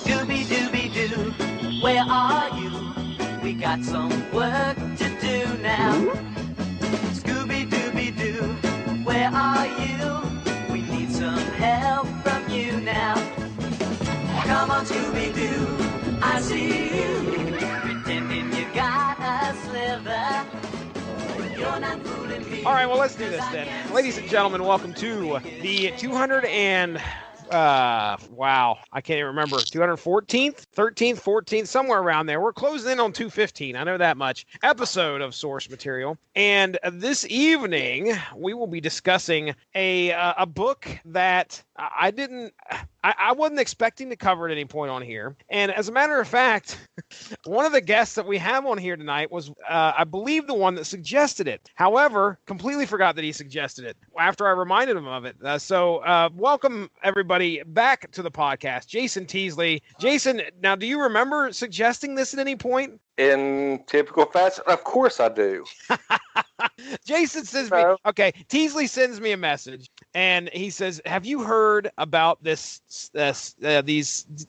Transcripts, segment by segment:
Scooby-Dooby-Doo, where are you? We got some work to do now. Scooby-Dooby-Doo, where are you? We need some help from you now. Come on, Scooby-Doo, I see you, pretending you got a sliver. You're not fooling me. All right, well, let's do this then. Ladies and gentlemen, welcome to the 200 and... wow, I can't even remember, 214th, 13th, 14th, somewhere around there. We're closing in on 215, I know that much, episode of Source Material. And this evening, we will be discussing a book that I wasn't expecting to cover at any point on here. And as a matter of fact, one of the guests that we have on here tonight was, I believe, the one that suggested it. However, completely forgot that he suggested it after I reminded him of it. So welcome, everybody, back to the podcast. Jason Teasley. Jason, now, do you remember suggesting this at any point? In typical fashion, of course I do. Jason sends me, okay, Teasley sends me a message, and he says, have you heard about these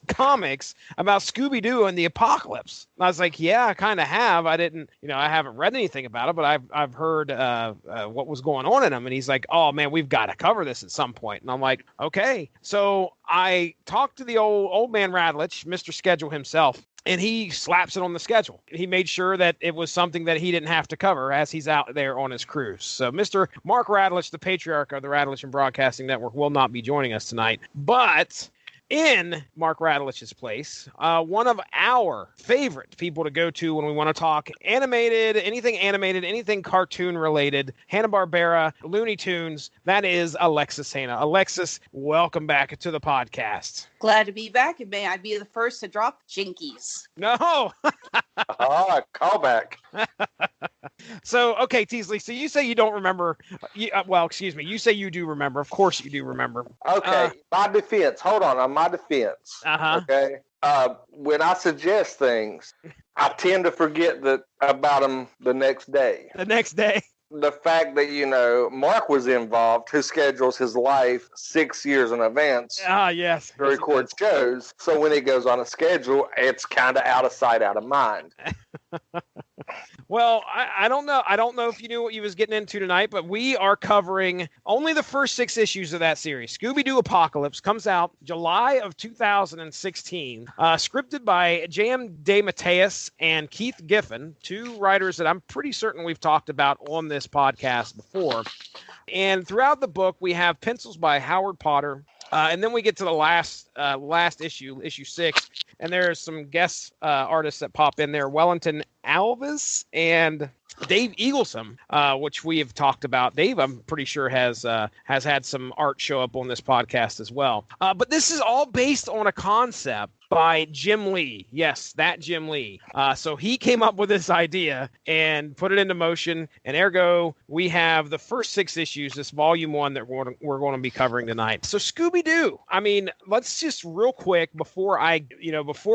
comics about Scooby Doo and the apocalypse? And I was like, yeah, I kind of have. I haven't read anything about it, but I've heard what was going on in them. And he's like, oh man, we've got to cover this at some point. And I'm like, okay. So I talked to the old man Radlich, Mr. Schedule himself, and he slaps it on the schedule. He made sure that it was something that he didn't have to cover as he's out there on his cruise. So Mr. Mark Radlich, the patriarch of the Radlich and Broadcasting Network, will not be joining us tonight. But in Mark Radlich's place, one of our favorite people to go to when we want to talk animated, anything cartoon related, Hanna-Barbera, Looney Tunes, that is Alexis Hejna. Alexis, welcome back to the podcast. Glad to be back, and may I be the first to drop jinkies. No. Callback. So, okay, Teasley, so you say you don't remember. You say you do remember. Of course you do remember. Okay, my defense. Hold on my defense. Okay. When I suggest things, I tend to forget about them the next day. The fact that, Mark was involved, who schedules his life 6 years in advance. Yes. To record shows. So when it goes on a schedule, it's kind of out of sight, out of mind. Well, I don't know. I don't know if you knew what you was getting into tonight, but we are covering only the first 6 issues of that series. Scooby Doo Apocalypse comes out July of 2016, scripted by J.M. DeMatteis and Keith Giffen, two writers that I'm pretty certain we've talked about on this podcast before. And throughout the book, we have pencils by Howard Potter. And then we get to the last issue, issue 6, and there's some guest artists that pop in there. Wellington Alves and Dave Eaglesham, which we have talked about. Dave, I'm pretty sure, has had some art show up on this podcast as well. But this is all based on a concept by Jim Lee. Yes, that Jim Lee. So he came up with this idea and put it into motion. And ergo, we have the first 6 issues, this volume 1 that we're going to be covering tonight. So Scooby Doo. I mean, let's just real quick before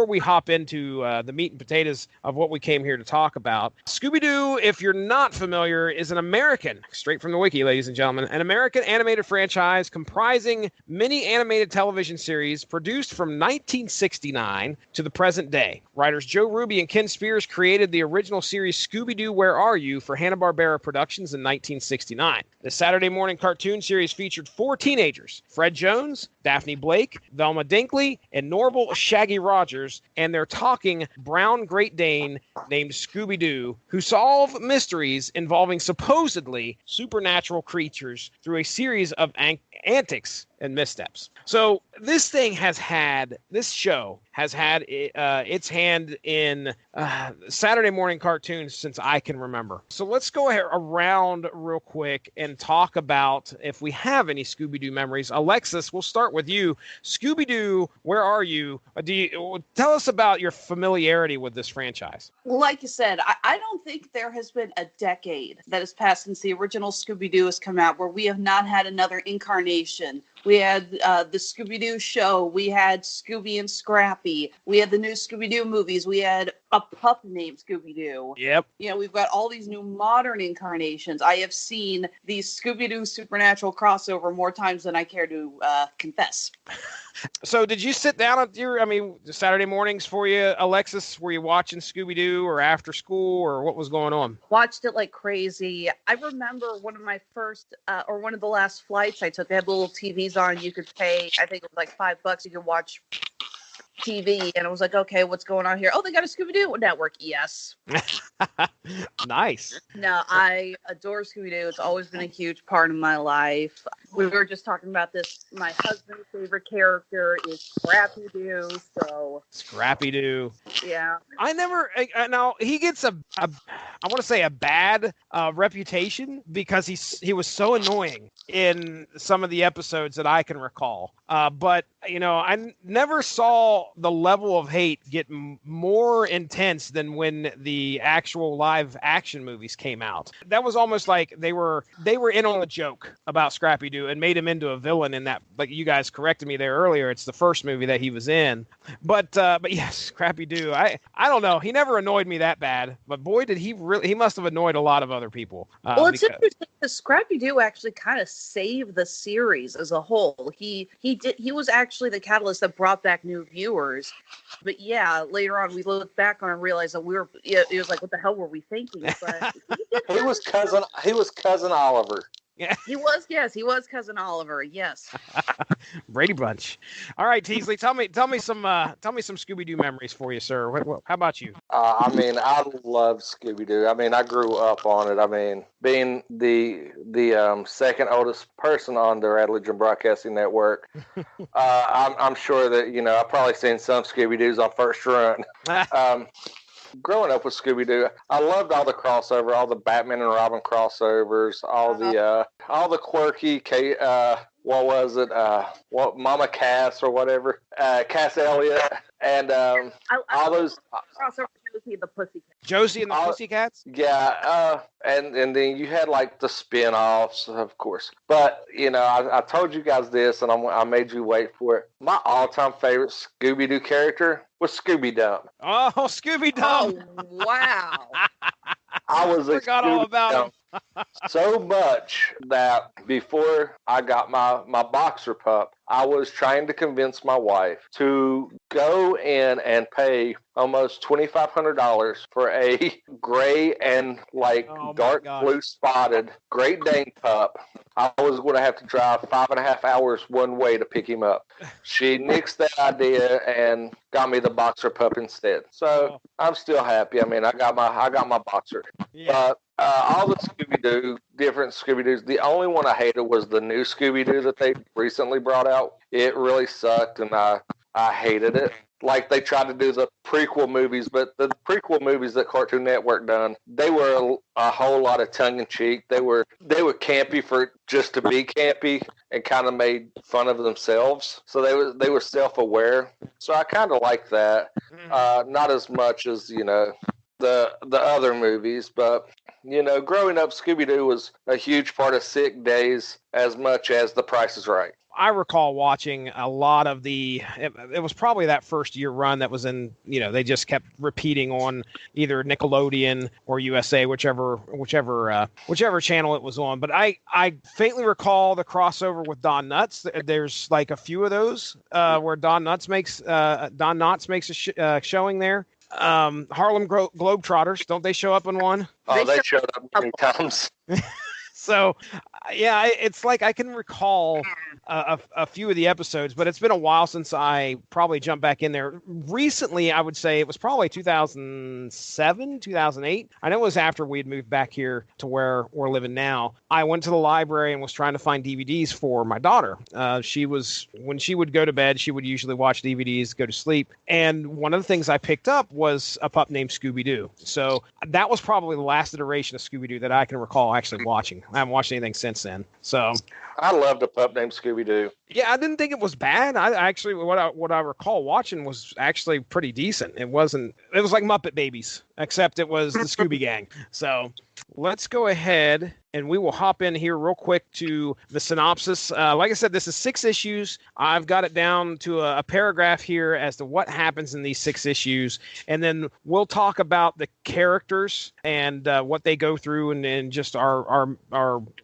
we hop into the meat and potatoes of what we came here to talk about. Scooby Doo, if you're not familiar, is an American, straight from the wiki, ladies and gentlemen, an American animated franchise comprising many animated television series produced from 1969 to the present day. Writers Joe Ruby and Ken Spears created the original series Scooby Doo, Where Are You? For Hanna-Barbera Productions in 1969. The Saturday morning cartoon series featured 4 teenagers, Fred Jones, Daphne Blake, Velma Dinkley, and Norval Shaggy Rogers, and their talking brown Great Dane named Scooby Doo, who solve mysteries involving supposedly supernatural creatures through a series of antics and missteps. So this show has had its hand in Saturday morning cartoons since I can remember. So let's go around real quick and talk about if we have any Scooby-Doo memories. Alexis, we'll start with you. Scooby-Doo, Where Are You? Tell us about your familiarity with this franchise. Like you said, I don't think there has been a decade that has passed since the original Scooby-Doo has come out where we have not had another incarnation. We had the Scooby-Doo show. We had Scooby and Scrappy. We had the new Scooby-Doo movies. We had a pup named Scooby Doo. Yep. You know, we've got all these new modern incarnations. I have seen the Scooby Doo Supernatural crossover more times than I care to confess. So did you sit down at Saturday mornings for you, Alexis? Were you watching Scooby Doo or after school, or what was going on? Watched it like crazy. I remember one of my first, or one of the last flights I took, they had little TVs on. You could pay, I think it was like $5. You could watch TV, and I was like, okay, what's going on here? Oh, they got a Scooby-Doo network. Yes. Nice. No, I adore Scooby-Doo. It's always been a huge part of my life. We were just talking about this. My husband's favorite character is Scrappy-Doo. So Scrappy-Doo. Yeah. Now he gets I want to say a bad reputation because he was so annoying in some of the episodes that I can recall. But I never saw the level of hate get more intense than when the actual live action movies came out. That was almost like they were in on the joke about Scrappy-Doo and made him into a villain in that. Like you guys corrected me there earlier, it's the first movie that he was in. But yes, Scrappy-Doo. I don't know. He never annoyed me that bad, but boy, did he really! He must have annoyed a lot of other people. Well, it's interesting because Scrappy-Doo actually kind of saved the series as a whole. He was actually the catalyst that brought back new viewers. But yeah, later on we look back on and realize that it was like, what the hell were we thinking? But he was cousin Oliver. Yeah. He was cousin Oliver. Yes. Brady Bunch. All right, Teasley, tell me some Scooby-Doo memories for you, sir. How about you? I love Scooby-Doo. I grew up on it. Being the second oldest person on the Religion Broadcasting Network, I'm sure that I've probably seen some Scooby-Doos on first run. Growing up with Scooby-Doo, I loved all the crossover, all the Batman and Robin crossovers, all the quirky, Mama Cass or whatever, Cass Elliot, and all those crossover Josie and the Pussycats. Josie and the Pussycats? Yeah, and then you had like the spin-offs, of course. But I told you guys this, and I made you wait for it. My all-time favorite Scooby-Doo character was Scooby-Dum. Oh, Scooby-Dum! Oh, wow! I forgot all about him. So much that before I got my boxer pup, I was trying to convince my wife to go in and pay almost $2,500 for a gray and dark blue spotted Great Dane pup. I was going to have to drive 5.5 hours one way to pick him up. She nixed that idea and got me the boxer pup instead. So I'm still happy. I got my boxer. Yeah. All the Scooby-Doo, different Scooby-Doos, the only one I hated was the new Scooby-Doo that they recently brought out. It really sucked, and I hated it. Like they tried to do the prequel movies, but the prequel movies that Cartoon Network done, they were a whole lot of tongue-in-cheek. They were campy for just to be campy and kind of made fun of themselves. So they were self-aware. So I kind of like that. Not as much as, the other movies, but growing up, Scooby-Doo was a huge part of sick days as much as The Price is Right. I recall watching a lot of it was probably that first year run that was in, they just kept repeating on either Nickelodeon or USA, whichever channel it was on. But I faintly recall the crossover with Don Knotts. There's like a few of those where Don Knotts makes a showing there. Harlem Globetrotters, don't they show up in one? Oh, they showed up many times. So, yeah, it's like I can recall a few of the episodes, but it's been a while since I probably jumped back in there. Recently, I would say it was probably 2007, 2008. I know it was after we had moved back here to where we're living now. I went to the library and was trying to find DVDs for my daughter. When she would go to bed, she would usually watch DVDs, go to sleep. And one of the things I picked up was a pup named Scooby Doo. So that was probably the last iteration of Scooby Doo that I can recall actually watching. I haven't watched anything since then. So I loved a pup named Scooby Doo. Yeah, I didn't think it was bad. I actually, what I recall watching was actually pretty decent. It was like Muppet Babies, except it was the Scooby Gang. So let's go ahead and we will hop in here real quick to the synopsis. Like I said, this is 6 issues. I've got it down to a paragraph here as to what happens in these 6 issues. And then we'll talk about the characters and what they go through and just our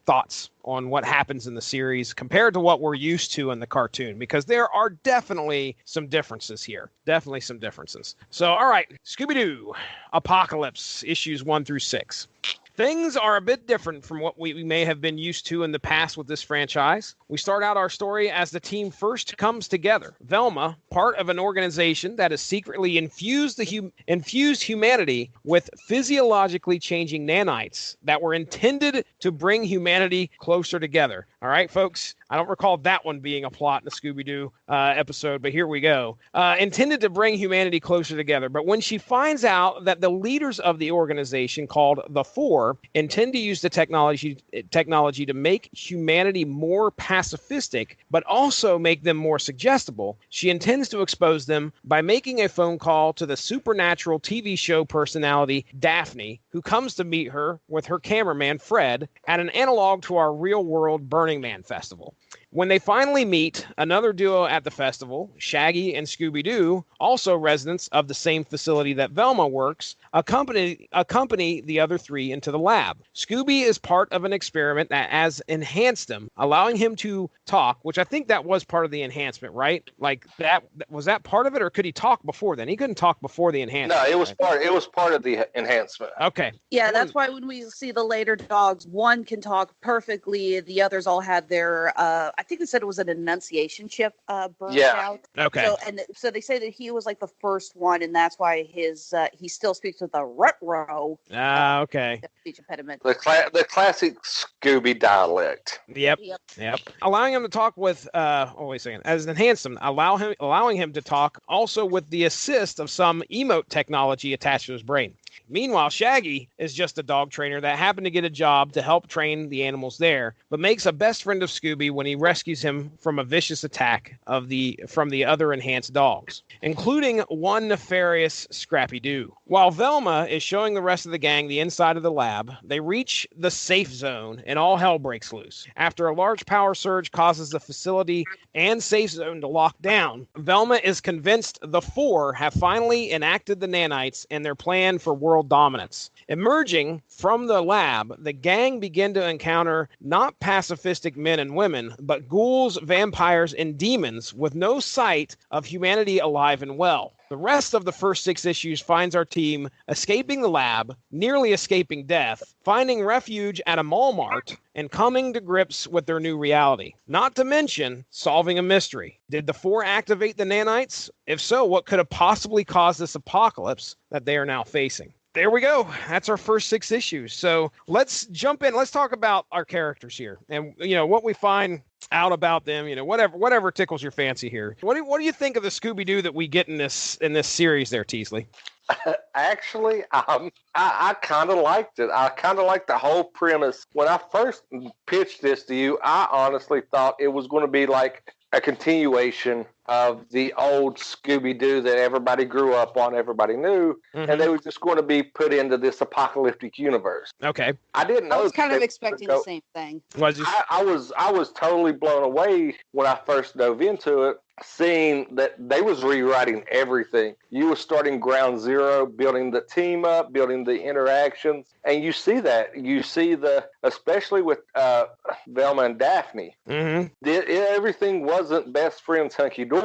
thoughts on what happens in the series compared to what we're used to in the cartoon, because there are definitely some differences here. Definitely some differences. So, all right, Scooby-Doo, Apocalypse, issues 1 through 6. Things are a bit different from what we may have been used to in the past with this franchise. We start out our story as the team first comes together. Velma, part of an organization that has secretly infused humanity with physiologically changing nanites that were intended to bring humanity closer together. All right, folks, I don't recall that one being a plot in the Scooby-Doo episode, but here we go. Intended to bring humanity closer together. But when she finds out that the leaders of the organization, called the Four, intend to use the technology to make humanity more pacifistic, but also make them more suggestible, she intends to expose them by making a phone call to the supernatural TV show personality Daphne, who comes to meet her with her cameraman Fred at an analog to our real-world Burning Man festival. When they finally meet, another duo at the festival, Shaggy and Scooby Doo, also residents of the same facility that Velma works, accompany the other 3 into the lab. Scooby is part of an experiment that has enhanced him, allowing him to talk, which I think that was part of the enhancement, right? Like that was that part of it, or could he talk before then? He couldn't talk before the enhancement. No, it was part of the enhancement. Okay. Yeah, that's why when we see the later dogs, one can talk perfectly, the others all had their I think they said it was an enunciation chip burned out. Okay. So they say that he was like the first one, and that's why he still speaks with a retro. Okay. Speech impediment. The classic Scooby dialect. Yep. Allowing him to talk with wait a second. As enhanced him, allowing him to talk also with the assist of some emote technology attached to his brain. Meanwhile, Shaggy is just a dog trainer that happened to get a job to help train the animals there, but makes a best friend of Scooby when he rescues him from a vicious attack from the other enhanced dogs, including one nefarious Scrappy Doo. While Velma is showing the rest of the gang the inside of the lab, they reach the safe zone and all hell breaks loose. After a large power surge causes the facility and safe zone to lock down, Velma is convinced the Four have finally enacted the nanites and their plan for world dominance. Emerging from the lab, the gang begin to encounter not pacifistic men and women, but ghouls, vampires, and demons with no sight of humanity alive and well. The rest of the first 6 issues finds our team escaping the lab, nearly escaping death, finding refuge at a mall mart, and coming to grips with their new reality. Not to mention solving a mystery. Did the Four activate the nanites? If so, what could have possibly caused this apocalypse that they are now facing? There we go. That's our first 6 issues. So let's jump in. Let's talk about our characters here and, what we find out about them, whatever tickles your fancy here. What do you think of the Scooby-Doo that we get in this series there, Teasley? Actually, I kind of liked it. I kind of liked the whole premise. When I first pitched this to you, I honestly thought it was going to be like a continuation of the old Scooby-Doo that everybody grew up on, everybody knew, and they were just going to be put into this apocalyptic universe. Okay. I didn't know. I was kind of expecting the same thing. I was totally blown away when I first dove into it, seeing that they was rewriting everything. You were starting ground zero, building the team up, building the interactions, and you see that. You see especially with Velma and Daphne. Everything wasn't best friends hunky-dory.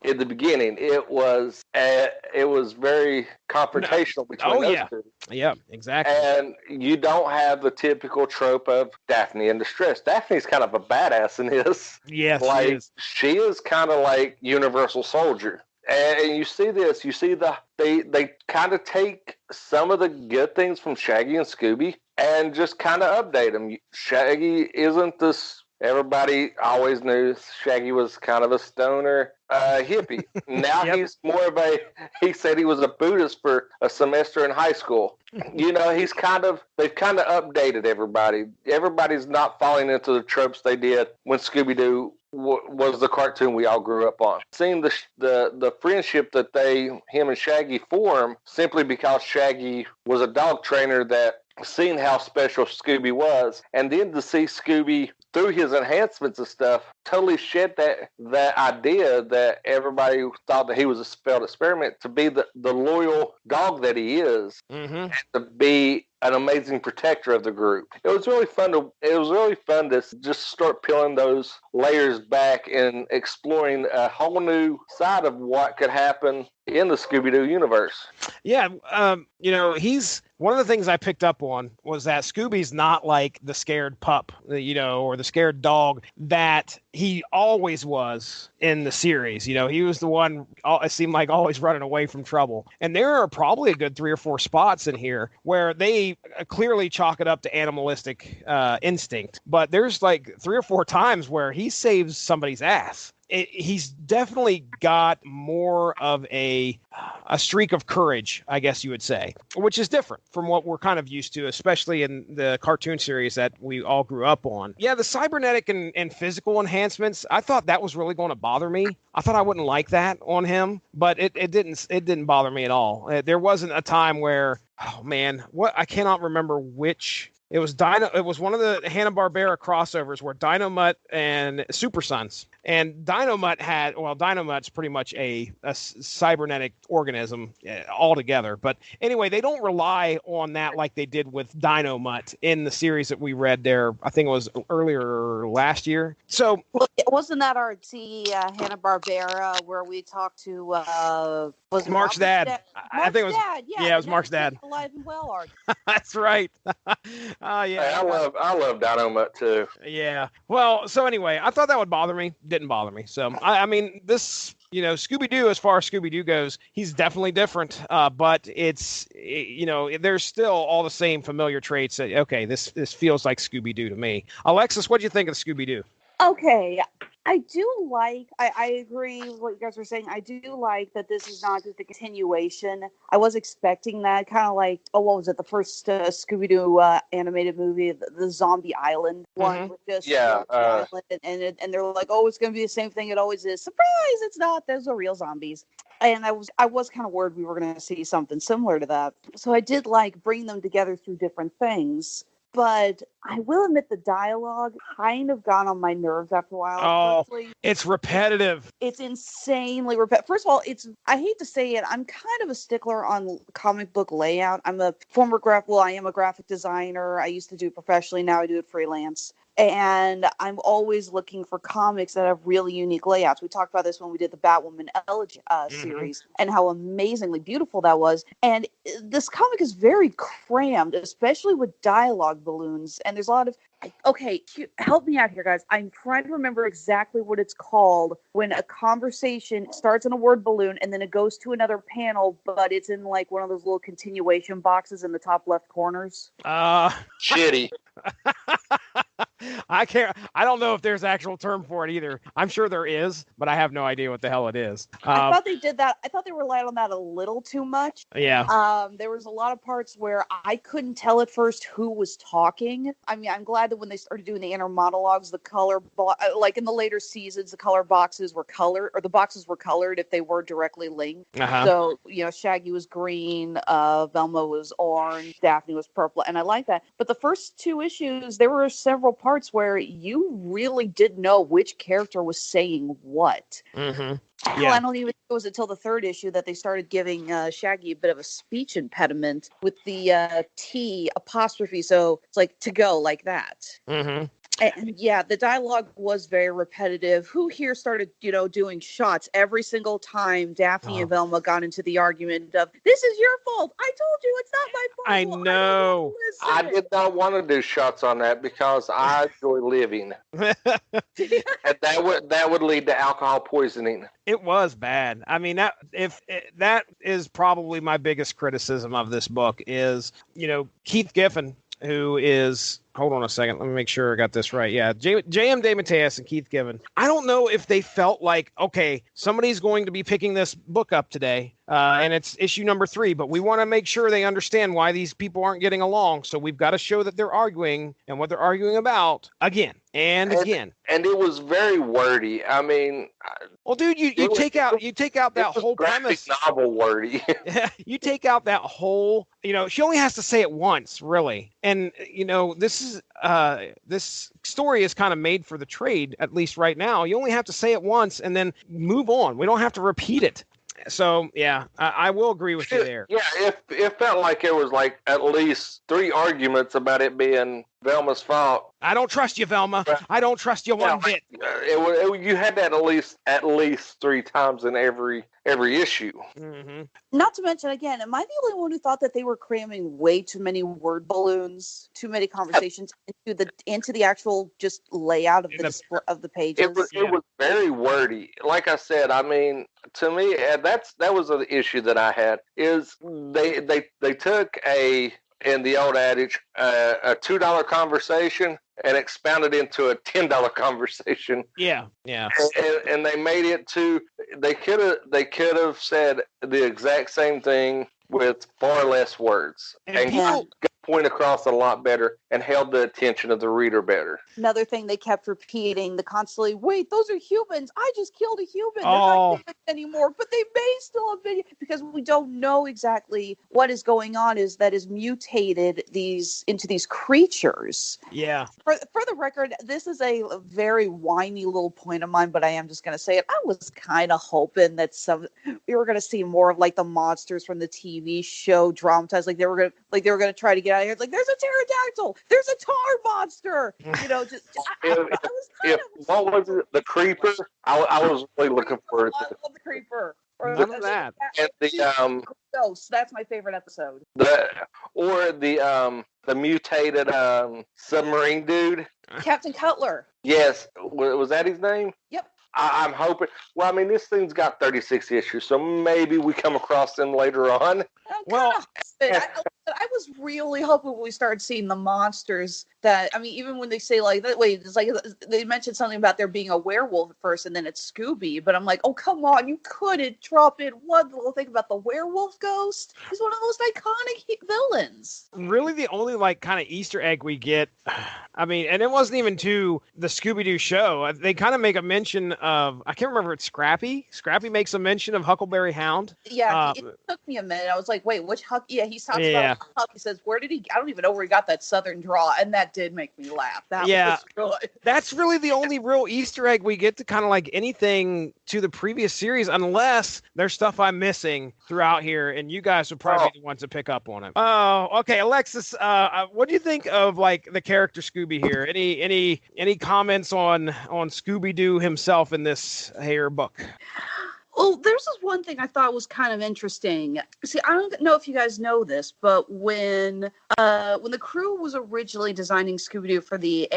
In the beginning, it was very confrontational between those two. Yeah, exactly. And you don't have the typical trope of Daphne in distress. Daphne's kind of a badass in this. Yes, she is kind of like Universal Soldier. And you see this. You see they kind of take some of the good things from Shaggy and Scooby and just kind of update them. Shaggy isn't this. Everybody always knew Shaggy was kind of a stoner. hippie. Now he's more of he said he was a Buddhist for a semester in high school. You know, they've kind of updated everybody. Everybody's not falling into the tropes they did when Scooby-Doo was the cartoon we all grew up on. Seeing the friendship that him and Shaggy form simply because Shaggy was a dog trainer that seen how special Scooby was, and then to see Scooby through his enhancements and stuff totally shed that idea that everybody thought that he was a failed experiment, to be the loyal dog that he is, and to be an amazing protector of the group. It was really fun to just start peeling those layers back and exploring a whole new side of what could happen in the Scooby-Doo universe. Yeah, you know, one of the things I picked up on was that Scooby's not like the scared pup, you know, or the scared dog that he always was in the series. You know, he was the one, it seemed like, always running away from trouble. And there are probably a good 3 or 4 spots in here where they clearly chalk it up to animalistic instinct. But there's like 3 or 4 times where he saves somebody's ass. He's definitely got more of a streak of courage, I guess you would say, which is different from what we're kind of used to, especially in the cartoon series that we all grew up on. Yeah, the cybernetic and physical enhancements, I thought that was really going to bother me. I thought I wouldn't like that on him, but it didn't bother me at all. There wasn't a time where, oh man, I cannot remember which. It was one of the Hanna-Barbera crossovers where Dino-Mutt and Super Sons. And Dino-Mutt's pretty much a cybernetic organism altogether. But anyway, they don't rely on that like they did with Dino-Mutt in the series that we read there. I think it was earlier last year. So wasn't that our Hanna-Barbera where we talked to was Mark's dad? I think it was. Dad. Yeah, it was Mark's dad. Alive and well, Art. That's right. Yeah. I love Dino-Mutt too. Yeah. Well, so anyway, I thought that would bother me. Didn't bother me. So I mean, this, you know, Scooby-Doo, as far as Scooby-Doo goes, he's definitely different. But it's, you know, there's still all the same familiar traits. That, okay, this feels like Scooby-Doo to me. Alexis, what do you think of Scooby-Doo? Okay, I do like, I agree with what you guys were saying. I do like that this is not just a continuation. I was expecting that, kind of like, what was it, the first Scooby-Doo animated movie, the Zombie Island one, with just Island, and they're like, oh, it's going to be the same thing it always is. Surprise, it's not. Those are real zombies. And I was kind of worried we were going to see something similar to that. So I did like bringing them together through different things. But I will admit the dialogue kind of got on my nerves after a while. Oh, Firstly, it's repetitive. It's insanely repetitive. First of all, I hate to say it, I'm kind of a stickler on comic book layout. I am a graphic designer. I used to do it professionally. Now I do it freelance. And I'm always looking for comics that have really unique layouts. We talked about this when we did the Batwoman Elegy series and how amazingly beautiful that was. And this comic is very crammed, especially with dialogue balloons. And there's a lot of... Okay, help me out here, guys. I'm trying to remember exactly what it's called when a conversation starts in a word balloon and then it goes to another panel, but it's in like one of those little continuation boxes in the top left corners. Shitty. I don't know if there's an actual term for it either. I'm sure there is, but I have no idea what the hell it is. I thought they did that. I thought they relied on that a little too much. Yeah. There was a lot of parts where I couldn't tell at first who was talking. I mean, I'm glad that when they started doing the inner monologues, the color, like in the later seasons, the color boxes were colored, or the boxes were colored if they were directly linked. So, you know, Shaggy was green, Velma was orange, Daphne was purple, and I like that. But the first 2 issues, there were several parts where you really didn't know which character was saying what. Yeah. Hell, I don't even think it was until the 3rd issue that they started giving Shaggy a bit of a speech impediment with the T apostrophe. So it's like to go like that. And yeah, the dialogue was very repetitive. Who here started, you know, doing shots every single time Daphne and Velma got into the argument of, this is your fault. I told you it's not my fault. I know. I did not want to do shots on that because I enjoy living. And that would lead to alcohol poisoning. It was bad. I mean, that is probably my biggest criticism of this book is, you know, Keith Giffen, who is hold on a second. Let me make sure I got this right. Yeah, J.M. DeMatteis and Keith Giffen. I don't know if they felt like, okay, somebody's going to be picking this book up today, and it's issue number 3, but we want to make sure they understand why these people aren't getting along. So we've got to show that they're arguing and what they're arguing about again and again. And it was very wordy. I mean, well, dude, you take out that whole premise. Novel wordy. You take out that whole. She only has to say it once, really. And this story is kind of made for the trade, at least right now. You only have to say it once and then move on. We don't have to repeat it. So, yeah, I will agree with you there. Yeah, it felt like there was like at least 3 arguments about it being Velma's fault. I don't trust you, Velma. I don't trust you one bit. You had that at least 3 times in every issue. Mm-hmm. Not to mention, again, am I the only one who thought that they were cramming way too many word balloons, too many conversations into the actual just layout of the pages? It was very wordy. Like I said, I mean, to me, that was an issue that I had. Is they took in the old adage, a $2 conversation and expounded into a $10 conversation. Yeah. And they made it they could have said the exact same thing with far less words and got the point across a lot better and held the attention of the reader better. Another thing they kept repeating, constantly, wait, those are humans. I just killed a human. They're not humans anymore, but they may still have been, because we don't know exactly what is going on is mutated into these creatures. Yeah. For the record, this is a very whiny little point of mine, but I am just going to say it. I was kind of hoping that we were going to see more of like the monsters from the TV show dramatized, like they were going to try to get out of here. It's like, there's a pterodactyl, there's a tar monster. What was it? The creeper? I was really looking forward to it. I love the creeper. None of that. And the Ghost, that's my favorite episode. The mutated submarine dude. Captain Cutler. Yes, was that his name? Yep. I'm hoping. Well, I mean, this thing's got 36 issues, so maybe we come across them later on. I was really hoping when we started seeing the monsters that, I mean, even when they say like that, wait, it's like they mentioned something about there being a werewolf at first, and then it's Scooby. But I'm like, oh come on, you couldn't drop in one little thing about the werewolf ghost. He's one of the most iconic villains. Really, the only like kind of Easter egg we get, I mean, and it wasn't even to the Scooby Doo show. They kind of make a mention of, I can't remember if it's Scrappy. Scrappy makes a mention of Huckleberry Hound. Yeah, it took me a minute. I was like, wait, which Huck? Yeah, he talks about Huck. He says, where did he? I don't even know where he got that Southern draw, and that did make me laugh. That was good. That's really the only real Easter egg we get to kind of like anything to the previous series, unless there's stuff I'm missing throughout here, and you guys would probably be the ones to pick up on it. Oh, okay, Alexis, what do you think of like the character Scooby here? Any comments on Scooby Doo himself in this here book? Well, there's this one thing I thought was kind of interesting. See, I don't know if you guys know this, but when the crew was originally designing Scooby-Doo for the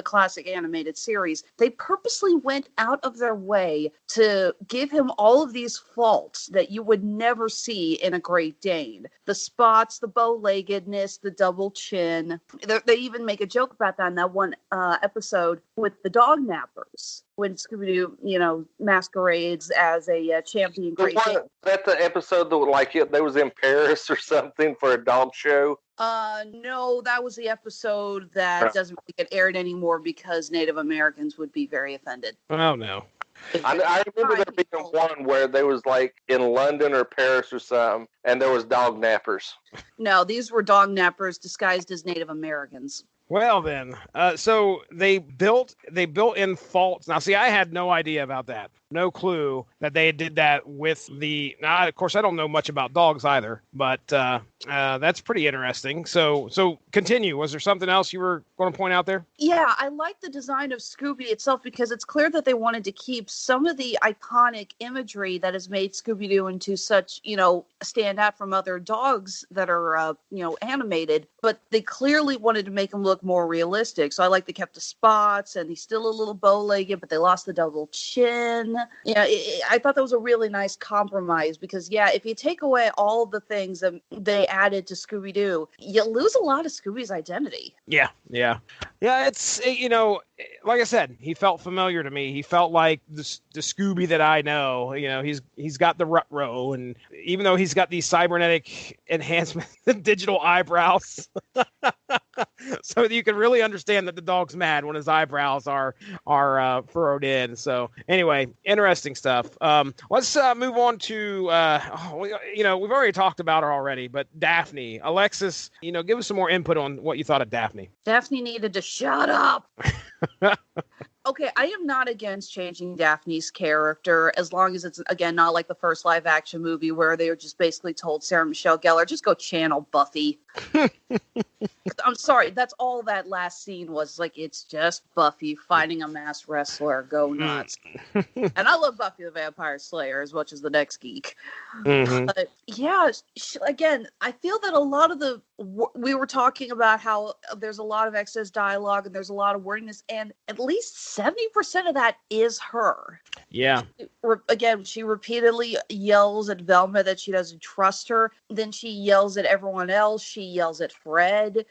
classic animated series, they purposely went out of their way to give him all of these faults that you would never see in a Great Dane. The spots, the bow-leggedness, the double chin. They even make a joke about that in that one episode with the dog nappers. When Scooby-Doo, masquerades as a champion Great Dane. Was that the episode that they was in Paris or something for a dog show? No, that was the episode that doesn't really get aired anymore because Native Americans would be very offended. Oh, no. I remember there being one where they was like in London or Paris or something, and there was dog nappers. No, these were dog nappers disguised as Native Americans. Well then, so they built in faults. Now, see, I had no idea about that. No clue that they did that with the. Now, of course, I don't know much about dogs either, but that's pretty interesting. So continue. Was there something else you were going to point out there? Yeah, I like the design of Scooby itself because it's clear that they wanted to keep some of the iconic imagery that has made Scooby-Doo into such, stand out from other dogs that are, animated. But they clearly wanted to make him look look more realistic. So I like they kept the spots, and he's still a little bow-legged, but they lost the double chin. I thought that was a really nice compromise because, if you take away all the things that they added to Scooby-Doo, you lose a lot of Scooby's identity. Yeah. It's like I said, he felt familiar to me. He felt like the Scooby that I know. He's got the rut row, and even though he's got these cybernetic enhancement, digital eyebrows, so that you can really understand that the dog's mad when his eyebrows are furrowed in. So anyway, interesting stuff. Let's move on to we've already talked about her already, but Daphne. Alexis, give us some more input on what you thought of Daphne. Daphne needed to shut up. Okay, I am not against changing Daphne's character as long as it's, again, not like the first live action movie where they were just basically told Sarah Michelle Gellar, just go channel Buffy. I'm sorry, that's all that last scene was. Like, it's just Buffy fighting a masked wrestler. Go nuts. And I love Buffy the Vampire Slayer as much as the next geek. Mm-hmm. But again, I feel that a lot of we were talking about how there's a lot of excess dialogue and there's a lot of wordiness, and at least 70% of that is her. Yeah. Again, she repeatedly yells at Velma that she doesn't trust her. Then she yells at everyone else. She yells at Fred.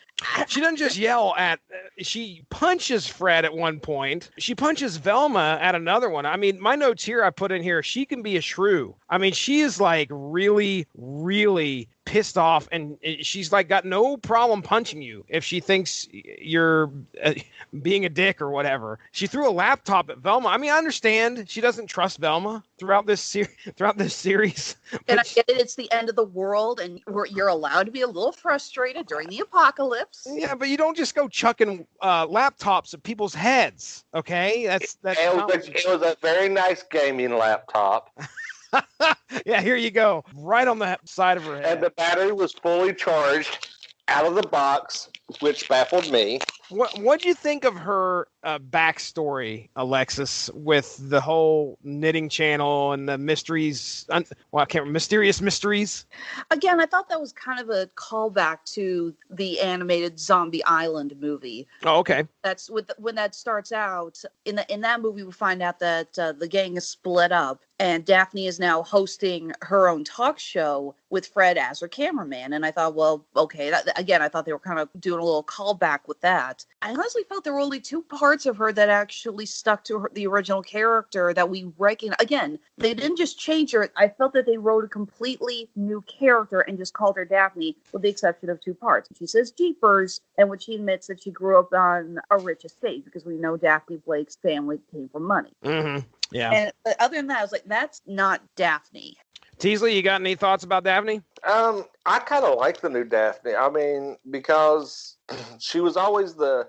She doesn't just yell at, she punches Fred at one point. She punches Velma at another one. I mean, my notes here, I put in here, she can be a shrew. I mean, she is like really, really pissed off, and she's like got no problem punching you if she thinks you're being a dick or whatever. She threw a laptop at Velma. I mean, I understand she doesn't trust Velma throughout this series. And I get it, it's the end of the world, and you're allowed to be a little frustrated during the apocalypse. Yeah, but you don't just go chucking laptops at people's heads, okay? It was a very nice gaming laptop. Yeah, here you go. Right on the side of her head. And the battery was fully charged out of the box, which baffled me. What'd you think of her backstory, Alexis, with the whole knitting channel and the mysteries? I can't remember, mysterious mysteries. Again, I thought that was kind of a callback to the animated Zombie Island movie. Oh, okay. That's when that starts out in that movie. We find out that the gang is split up, and Daphne is now hosting her own talk show with Fred as her cameraman. And I thought, well, okay. I thought they were kind of doing a little callback with that. I honestly felt there were only two parts of her that actually stuck to the original character that we recognize. Again, they didn't just change her. I felt that they wrote a completely new character and just called her Daphne, with the exception of two parts. She says Jeepers, and when she admits that she grew up on a rich estate, because we know Daphne Blake's family came from money. Mm-hmm. Yeah. And other than that, I was like, that's not Daphne. Teasley, you got any thoughts about Daphne? I kind of like the new Daphne. I mean, because she was always the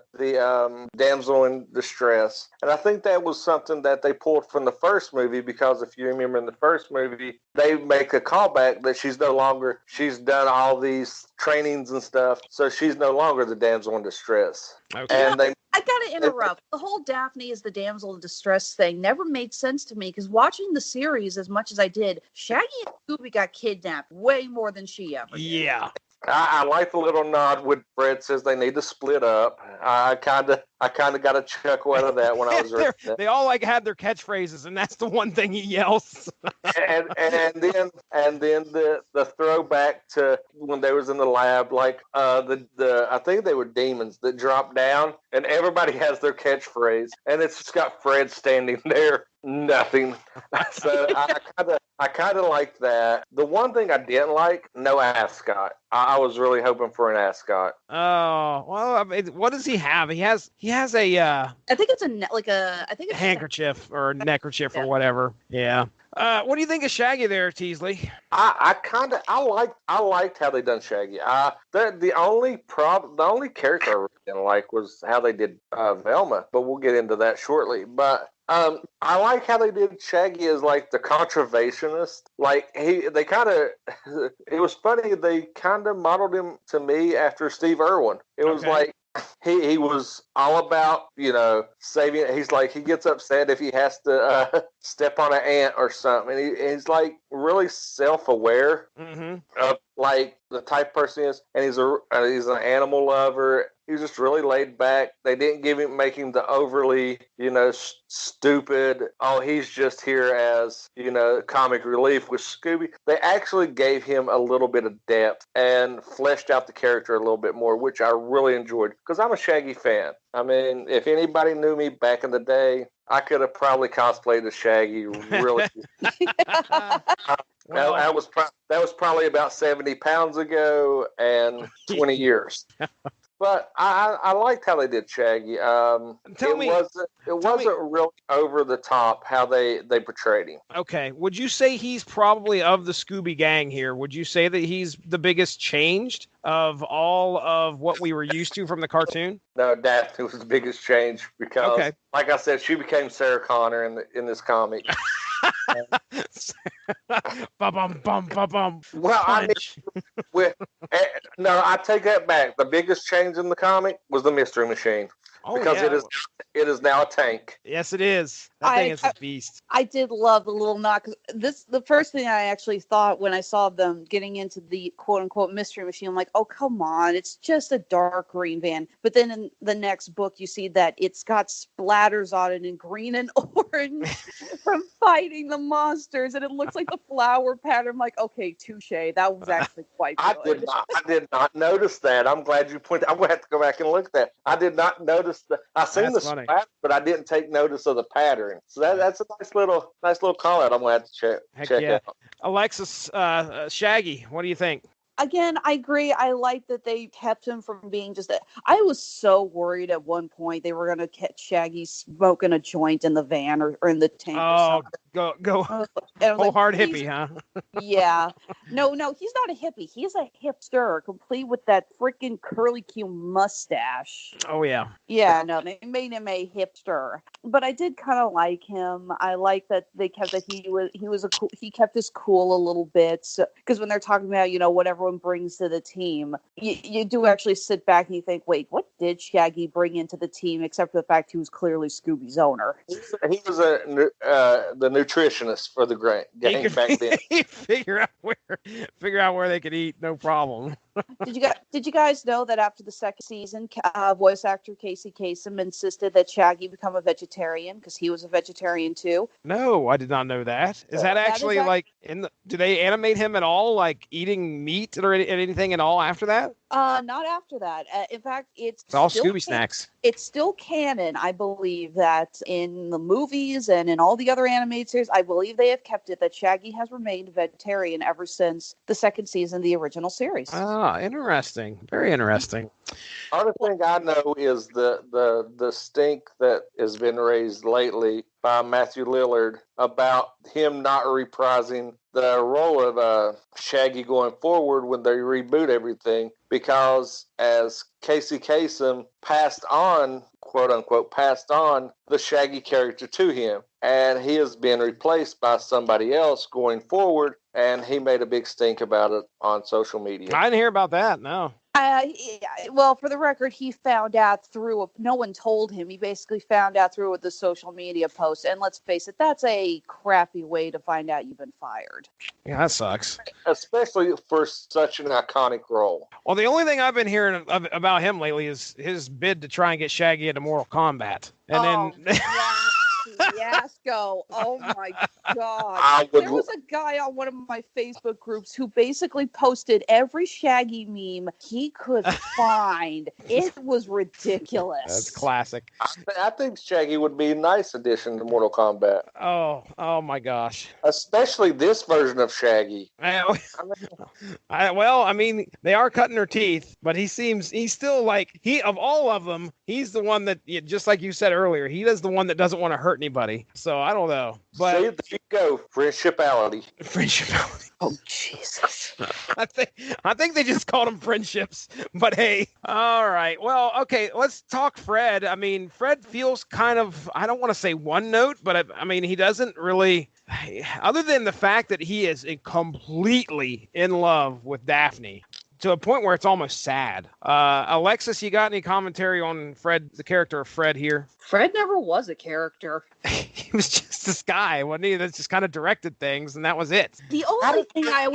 damsel in distress. And I think that was something that they pulled from the first movie, because if you remember in the first movie, they make a callback that she's done all these trainings and stuff, so she's no longer the damsel in distress. Okay. And I gotta interrupt. The whole Daphne is the damsel in distress thing never made sense to me, because watching the series as much as I did, Shaggy and Scooby got kidnapped way more than she ever did. Yeah. I like the little nod when Fred says they need to split up. I kind of got a chuckle out of that when I was reading that. They all had their catchphrases, and that's the one thing he yells. and then the throwback to when they was in the lab, like I think they were demons that dropped down, and everybody has their catchphrase, and it's just got Fred standing there, nothing. So I kind of like that. The one thing I didn't like, no ascot. I was really hoping for an ascot. Oh, well, I mean, what does he have? He has a I think it's a handkerchief or a neckerchief or whatever. Yeah. What do you think of Shaggy there, Teasley? I liked how they done Shaggy. The only character I really didn't like was how they did Velma, but we'll get into that shortly. But I like how they did Shaggy as like the conservationist. Like it was funny. They kind of modeled him to me after Steve Irwin. It was like he was all about, saving. He's like, he gets upset if he has to step on an ant or something. And he's like really self-aware of like the type of person he is, and he's an animal lover. He's just really laid back. They didn't make him the overly, stupid. Oh, he's just here as, comic relief with Scooby. They actually gave him a little bit of depth and fleshed out the character a little bit more, which I really enjoyed because I'm a Shaggy fan. I mean, if anybody knew me back in the day, I could have probably cosplayed as Shaggy. Really, that was probably about 70 pounds ago and 20 years. But I liked how they did Shaggy. It wasn't really over the top how they portrayed him. Okay. Would you say he's probably of the Scooby gang here? Would you say that he's the biggest changed of all of what we were used to from the cartoon? No, Daphne was the biggest change because, like I said, she became Sarah Connor in this comic. Well, I take that back. The biggest change in the comic was the Mystery Machine. Because it is now a tank. Yes, it is. That thing is a beast. I did love the little knock. The first thing I actually thought when I saw them getting into the quote unquote Mystery Machine, I'm like, oh, come on, it's just a dark green van. But then in the next book, you see that it's got splatters on it in green and orange from fighting the monsters, and it looks like the flower pattern. I'm like, okay, touche. That was actually quite good. I did not notice that. I'm glad you pointed. I'm going to have to go back and look at that. I did not notice. I seen the splatter, but I didn't take notice of the pattern. So that's a nice little call out. I'm gonna have to check out. Alexis, Shaggy, what do you think? Again, I agree. I like that they kept him from being I was so worried at one point they were going to catch Shaggy smoking a joint in the van or in the tank. Oh, go hard hippie, huh? Yeah. No, he's not a hippie. He's a hipster, complete with that freaking curly Q mustache. Oh, yeah. Yeah, no, they made him a hipster. But I did kind of like him. I like that they kept that he kept his cool a little bit. Because when they're talking about, what everyone brings to the team, you do actually sit back and you think, wait, what did Shaggy bring into the team except for the fact he was clearly Scooby's owner? He was the nutritionist for the gang back then. Figure out where they could eat, no problem. Did you guys know that after the second season, voice actor Casey Kasem insisted that Shaggy become a vegetarian because he was a vegetarian too? No, I did not know that. Is that actually do they animate him at all, like eating meat or anything at all after that? Not after that. In fact, it's all Scooby snacks. It's still canon, I believe, that in the movies and in all the other animated series, I believe they have kept it that Shaggy has remained vegetarian ever since the second season of the original series. Ah, interesting. Very interesting. Other thing I know is the stink that has been raised lately by Matthew Lillard about him not reprising the role of Shaggy going forward when they reboot everything, because as Casey Kasem quote unquote passed on the Shaggy character to him, and he has been replaced by somebody else going forward, and he made a big stink about it on social media. I didn't hear about that, no. Well, for the record, he found out no one told him. He basically found out through the social media post. And let's face it, that's a crappy way to find out you've been fired. Yeah, that sucks. Especially for such an iconic role. Well, the only thing I've been hearing about him lately is his bid to try and get Shaggy into Mortal Kombat. And then... Fiasco. Oh my God. There was a guy on one of my Facebook groups who basically posted every Shaggy meme he could find. It was ridiculous. That's classic. I think Shaggy would be a nice addition to Mortal Kombat. Oh my gosh. Especially this version of Shaggy. I mean, they are cutting their teeth, but he's still like, of all of them, he's the one that, just like you said earlier, he is the one that doesn't want to hurt anybody. So I don't know. But see, there you go. Friendshipality. Oh Jesus. I think they just called them friendships. But hey. All right. Well, okay, let's talk Fred. I mean, Fred feels kind of, I don't want to say one note, but I mean, he doesn't really, other than the fact that he is completely in love with Daphne. to a point where it's almost sad. Alexis, you got any commentary on Fred, the character of Fred here? Fred never was a character. He was just this guy, wasn't he? That just kind of directed things, and that was it. The only thing I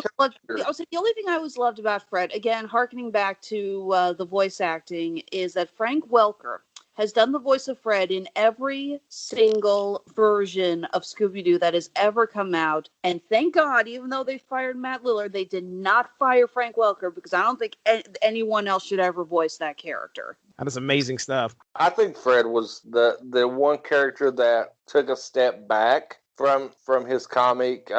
always loved about Fred, again, harkening back to the voice acting, is that Frank Welker has done the voice of Fred in every single version of Scooby Doo that has ever come out. And thank God, even though they fired Matt Lillard, they did not fire Frank Welker, because I don't think anyone else should ever voice that character. That is amazing stuff. I think Fred was the one character that took a step back from his comic,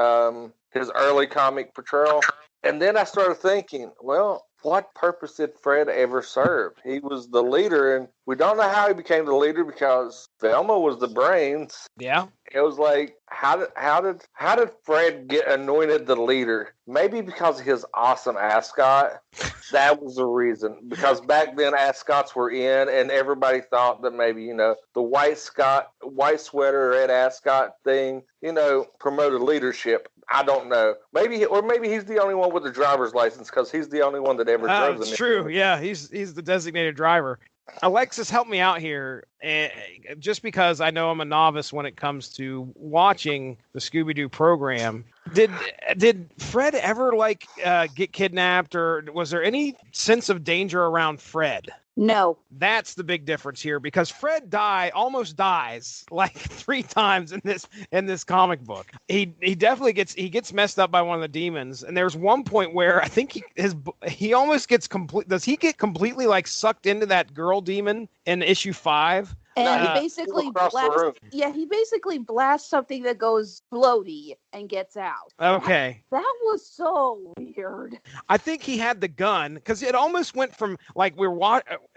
his early comic portrayal. And then I started thinking, well, what purpose did Fred ever serve? He was the leader, and we don't know how he became the leader because Velma was the brains. Yeah. It was like, how did Fred get anointed the leader? Maybe because of his awesome ascot. That was the reason. Because back then ascots were in, and everybody thought that maybe, the white sweater, red ascot thing, promoted leadership. I don't know. Maybe he's the only one with the driver's license because he's the only one that ever drove them. That's true. Yeah, he's the designated driver. Alexis, help me out here. Just because I know I'm a novice when it comes to watching the Scooby Doo program, did Fred ever get kidnapped, or was there any sense of danger around Fred? No. That's the big difference here, because Fred almost dies like 3 times in this comic book. He definitely gets messed up by one of the demons, and there's one point where I think he almost gets does he get completely sucked into that girl demon in issue 5? And he basically blasts something that goes floaty and gets out. Okay. That was so weird. I think he had the gun, because it almost went from it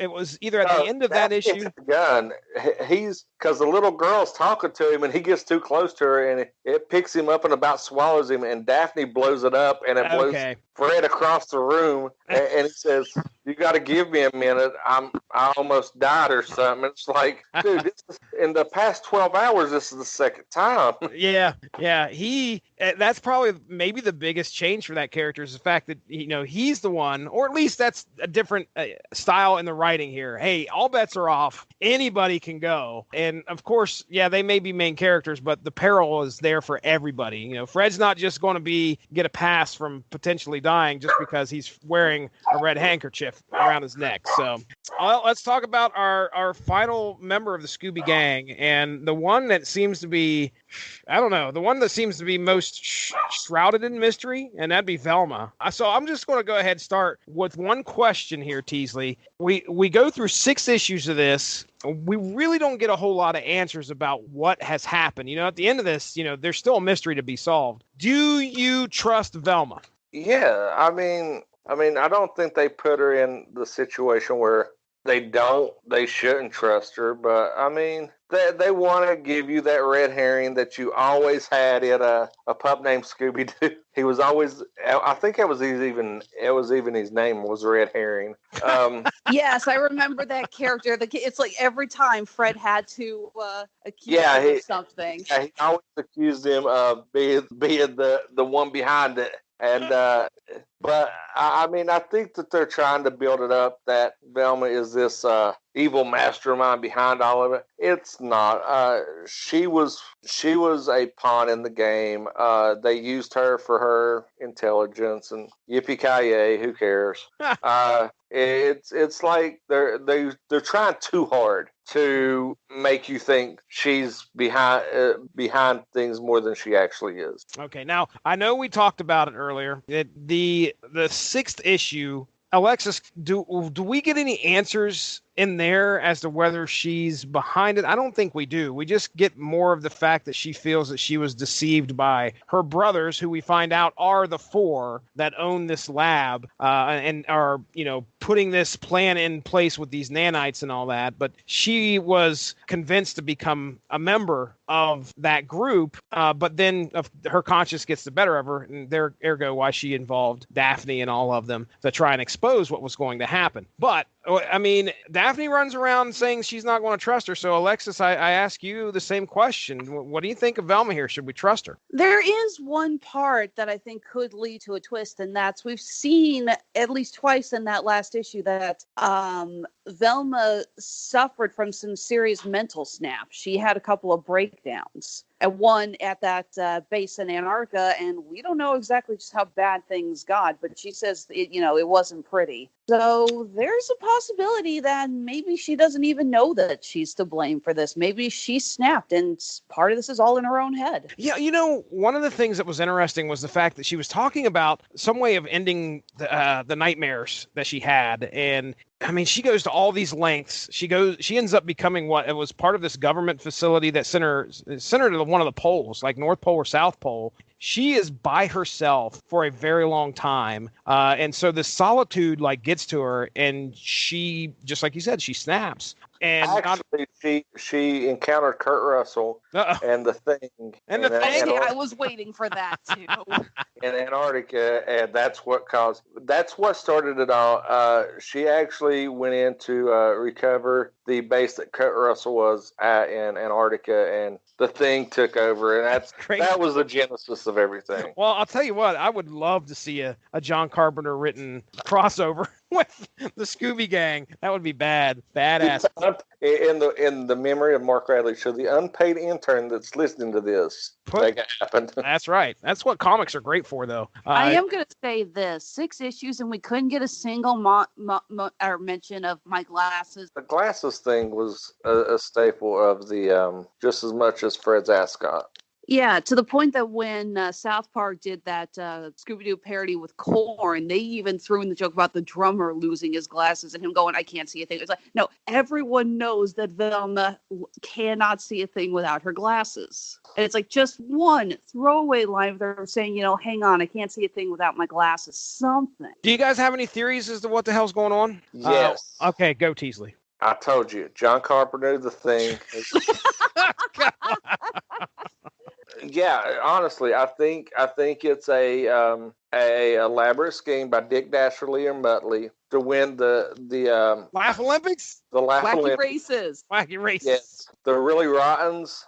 was either at the end of that issue. The gun. He's because the little girl's talking to him and he gets too close to her and it picks him up and about swallows him, and Daphne blows it up and it blows Fred across the room, and he says, "You got to give me a minute. I almost died or something." It's like, dude, this is, in the past 12 hours, this is the second time. Yeah. That's probably maybe the biggest change for that character is the fact that he's the one, or at least that's a different style in the writing here. Hey, all bets are off. Anybody can go, and of course, they may be main characters, but the peril is there for everybody. Fred's not just going to get a pass from potentially dying just because he's wearing a red handkerchief around his neck. So let's talk about our final member of the Scooby Gang, and the one that seems to be, most shrouded in mystery, and that'd be Velma. So I'm just going to go ahead and start with one question here, Teasley. We go through 6 issues of this. We really don't get a whole lot of answers about what has happened. At the end of this, there's still a mystery to be solved. Do you trust Velma? Yeah, I mean, I don't think they put her in the situation where they shouldn't trust her, but I mean, they want to give you that red herring that you always had in a pup named Scooby Doo. He was always, I think it was even his name was Red Herring. Yes, I remember that character. It's like every time Fred had to accuse him of something. Yeah, he always accused him of being the one behind it. And but I mean, I think that they're trying to build it up that Velma is this evil mastermind behind all of it. It's not. She was a pawn in the game. They used her for her intelligence, and yippee-ki-yay, who cares? It's like they're trying too hard to make you think she's behind things more than she actually is. Okay, now I know we talked about it earlier. The 6th issue, Alexis, do we get any answers in there as to whether she's behind it? I don't think we do. We just get more of the fact that she feels that she was deceived by her brothers, who we find out are the 4 that own this lab and are, putting this plan in place with these nanites and all that. But she was convinced to become a member of that group, but then her conscience gets the better of her, and ergo why she involved Daphne and all of them to try and expose what was going to happen. But I mean, Daphne Daphne runs around saying she's not going to trust her. So, Alexis, I ask you the same question. What do you think of Velma here? Should we trust her? There is one part that I think could lead to a twist, and that's we've seen at least twice in that last issue that Velma suffered from some serious mental snaps. She had a couple of breakdowns. And one at that base in Antarctica, and we don't know exactly just how bad things got, but she says, it wasn't pretty. So there's a possibility that maybe she doesn't even know that she's to blame for this. Maybe she snapped, and part of this is all in her own head. Yeah, one of the things that was interesting was the fact that she was talking about some way of ending the nightmares that she had, and I mean, she goes to all these lengths. She ends up becoming what it was part of this government facility that sent her to one of the poles, like North Pole or South Pole. She is by herself for a very long time. And so this solitude gets to her, and she, just like you said, she snaps. And actually, she encountered Kurt Russell and the Thing. And the Thing? I was waiting for that, too. In Antarctica, and that's what started it all. She actually went in to recover the base that Kurt Russell was at in Antarctica, and the Thing took over, and that was the genesis of everything. Well, I'll tell you what, I would love to see a John Carpenter written crossover with the Scooby Gang. That would be badass. In the memory of Mark Radley, so the unpaid intern that's listening to this, make it happen. That's right. That's what comics are great for, though. I am going to say this: 6 issues, and we couldn't get a single mention of my glasses. The glasses thing was a staple of the just as much as Fred's ascot. Yeah, to the point that when South Park did that Scooby Doo parody with Korn, they even threw in the joke about the drummer losing his glasses and him going, "I can't see a thing." It's like, no, everyone knows that Velma cannot see a thing without her glasses. And it's like just one throwaway line they're saying, hang on, I can't see a thing without my glasses. Something. Do you guys have any theories as to what the hell's going on? Yes. Okay, go Teasley. I told you, John Carpenter, the Thing. Yeah, honestly, I think it's a elaborate scheme by Dick Dasherly or Muttley to win the Laugh Olympics. The Laugh Wacky Olympics. Races. Wacky Races. Yes, the Really Rottens.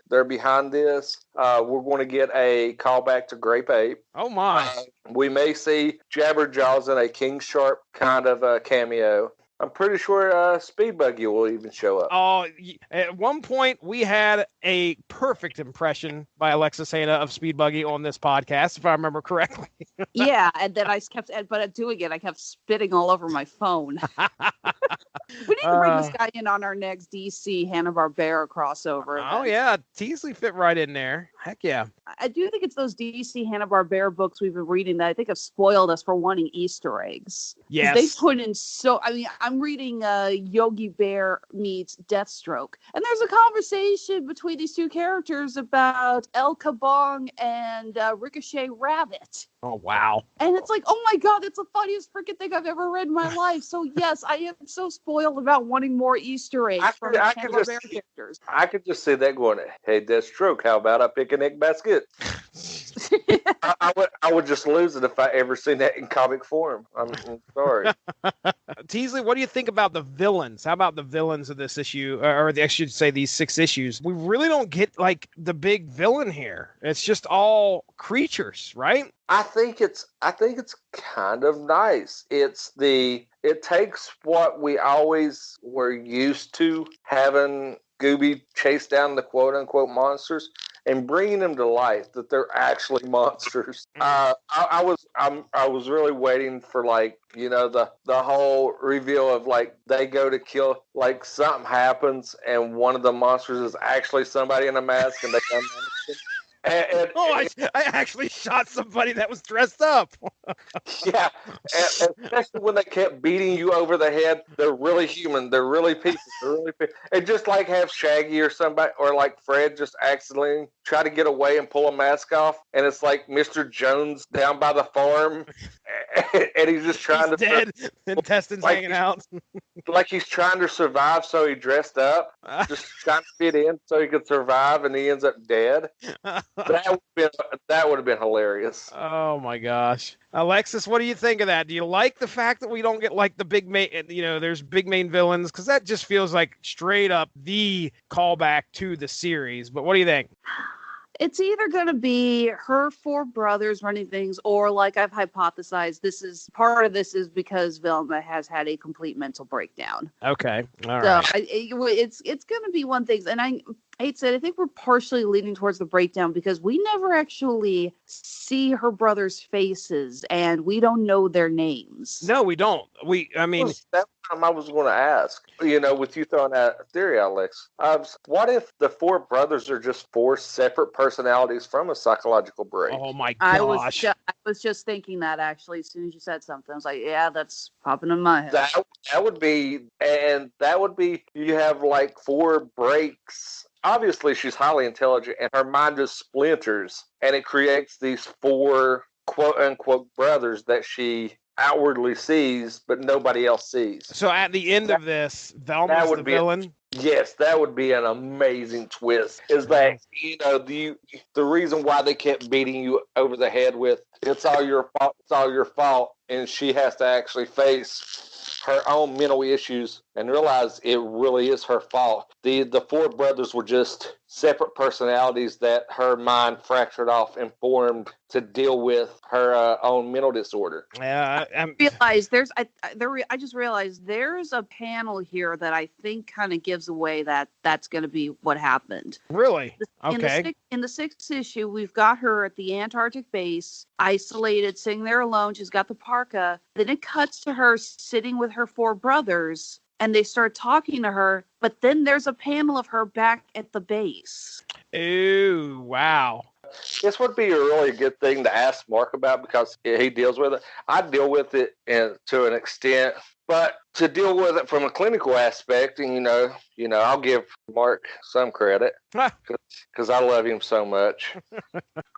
They're behind this. We're going to get a callback to Grape Ape. Oh my! We may see Jabberjaws in a King Sharp kind of cameo. I'm pretty sure Speed Buggy will even show up. Oh, at one point we had a perfect impression by Alexis Hejna of Speed Buggy on this podcast, if I remember correctly. Yeah, and then I kept doing it. I kept spitting all over my phone. We need to bring this guy in on our next DC Hanna-Barbera crossover. Oh, yeah. Teasley fit right in there. Heck yeah. I do think it's those DC Hanna-Barbera books we've been reading that I think have spoiled us for wanting Easter eggs. Yes. They put in I'm reading Yogi Bear meets Deathstroke. And there's a conversation between these two characters about El Kabong and Ricochet Rabbit. Oh, wow. And it's like, oh my God, that's the funniest freaking thing I've ever read in my life. So yes, I am so spoiled about wanting more Easter eggs from the Hanna-Barbera characters. I could just see that going, hey, Deathstroke, how about a picnic basket? I would just lose it if I ever seen that in comic form. I'm sorry. Teasley, what do you think about the villains? How about the villains of this issue, or I should say these 6 issues? We really don't get the big villain here. It's just all creatures, right? I think it's kind of nice. It takes what we always were used to having Scooby chase down the quote unquote monsters and bringing them to life, that they're actually monsters. I was really waiting for the whole reveal of they go to kill, something happens and one of the monsters is actually somebody in a mask and they come I actually shot somebody that was dressed up. Yeah, and especially when they kept beating you over the head. They're really human. They're really people. And just have Shaggy or somebody or Fred just accidentally try to get away and pull a mask off, and it's like Mr. Jones down by the farm, and he's just trying he's dead. Intestines hanging out. like he's trying to survive, so he dressed up, just trying to fit in so he could survive, and he ends up dead. That would have been hilarious. Oh my gosh, Alexis, what do you think of that? Do you like the fact that we don't get like the big main, there's big main villains? Because that just feels like straight up the callback to the series. But what do you think? It's either going to be her 4 brothers running things, or like I've hypothesized, part of this is because Velma has had a complete mental breakdown. Okay. All right. So it's going to be one thing. And I hate to say it, I think we're partially leaning towards the breakdown because we never actually see her brothers' faces and we don't know their names. No, we don't. That's what I was going to ask. With you throwing that theory, Alex, what if the 4 brothers are just 4 separate personalities from a psychological break? Oh my gosh. I was just thinking that actually as soon as you said something. I was like, yeah, that's popping in my head. That would be, you have like 4 breaks. Obviously, she's highly intelligent, and her mind just splinters, and it creates these 4 quote-unquote brothers that she outwardly sees, but nobody else sees. So at the end of this, Velma's the villain? Yes, that would be an amazing twist. Is that, the reason why they kept beating you over the head with, it's all your fault, and she has to actually face her own mental issues and realize it really is her fault. The 4 brothers were just separate personalities that her mind fractured off and formed to deal with her own mental disorder. Yeah, I just realized there's a panel here that I think kind of gives away that that's going to be what happened. Really? Okay. In the 6th issue, we've got her at the Antarctic base, isolated, sitting there alone. She's got the parka. Then it cuts to her sitting with her 4 brothers, and they start talking to her. But then there's a panel of her back at the base. Ooh, wow. This would be a really good thing to ask Mark about because he deals with it. I deal with it to an extent, but to deal with it from a clinical aspect, and I'll give Mark some credit because I love him so much.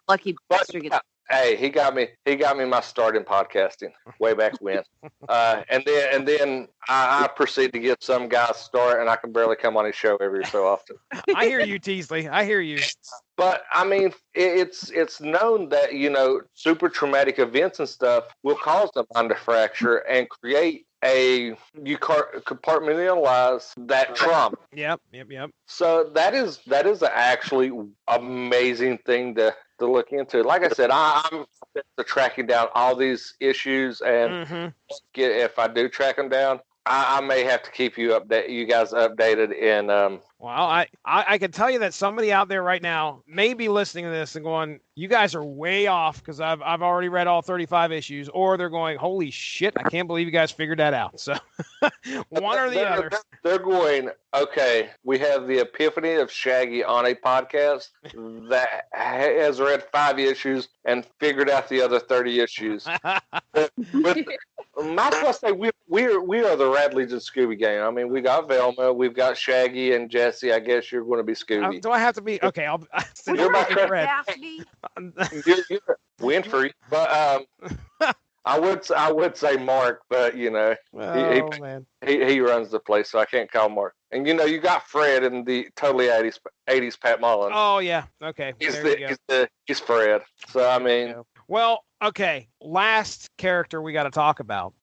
Lucky bastard. Hey, he got me my start in podcasting way back when. And then I proceed to get some guy's start, and I can barely come on his show every so often. I hear you, Teasley. I hear you. But I mean, it's known that super traumatic events and stuff will cause the mind to fracture and create you compartmentalize that trauma. Yep. So that is an actually amazing thing to look into. Like I said, I'm tracking down all these issues, and if I do track them down, I may have to keep you guys updated in. Well, I can tell you that somebody out there right now may be listening to this and going, you guys are way off because I've already read all 35 issues, or they're going, holy shit, I can't believe you guys figured that out. So one or the other. They're going, okay, we have the epiphany of Shaggy on a podcast that has read 5 issues and figured out the other 30 issues. But might as well say we are the Rad Legion Scooby gang. I mean, we got Velma, we've got Shaggy and Jesse. I guess you're going to be Scooby. Do I have to be? Okay, you're my Daphne. You're Winfrey, but I would say Mark, but he runs the place, so I can't call Mark. And you got Fred in the totally 80s Pat Mullen. Oh yeah, okay. He's Fred. So I mean, well, okay. Last character we got to talk about.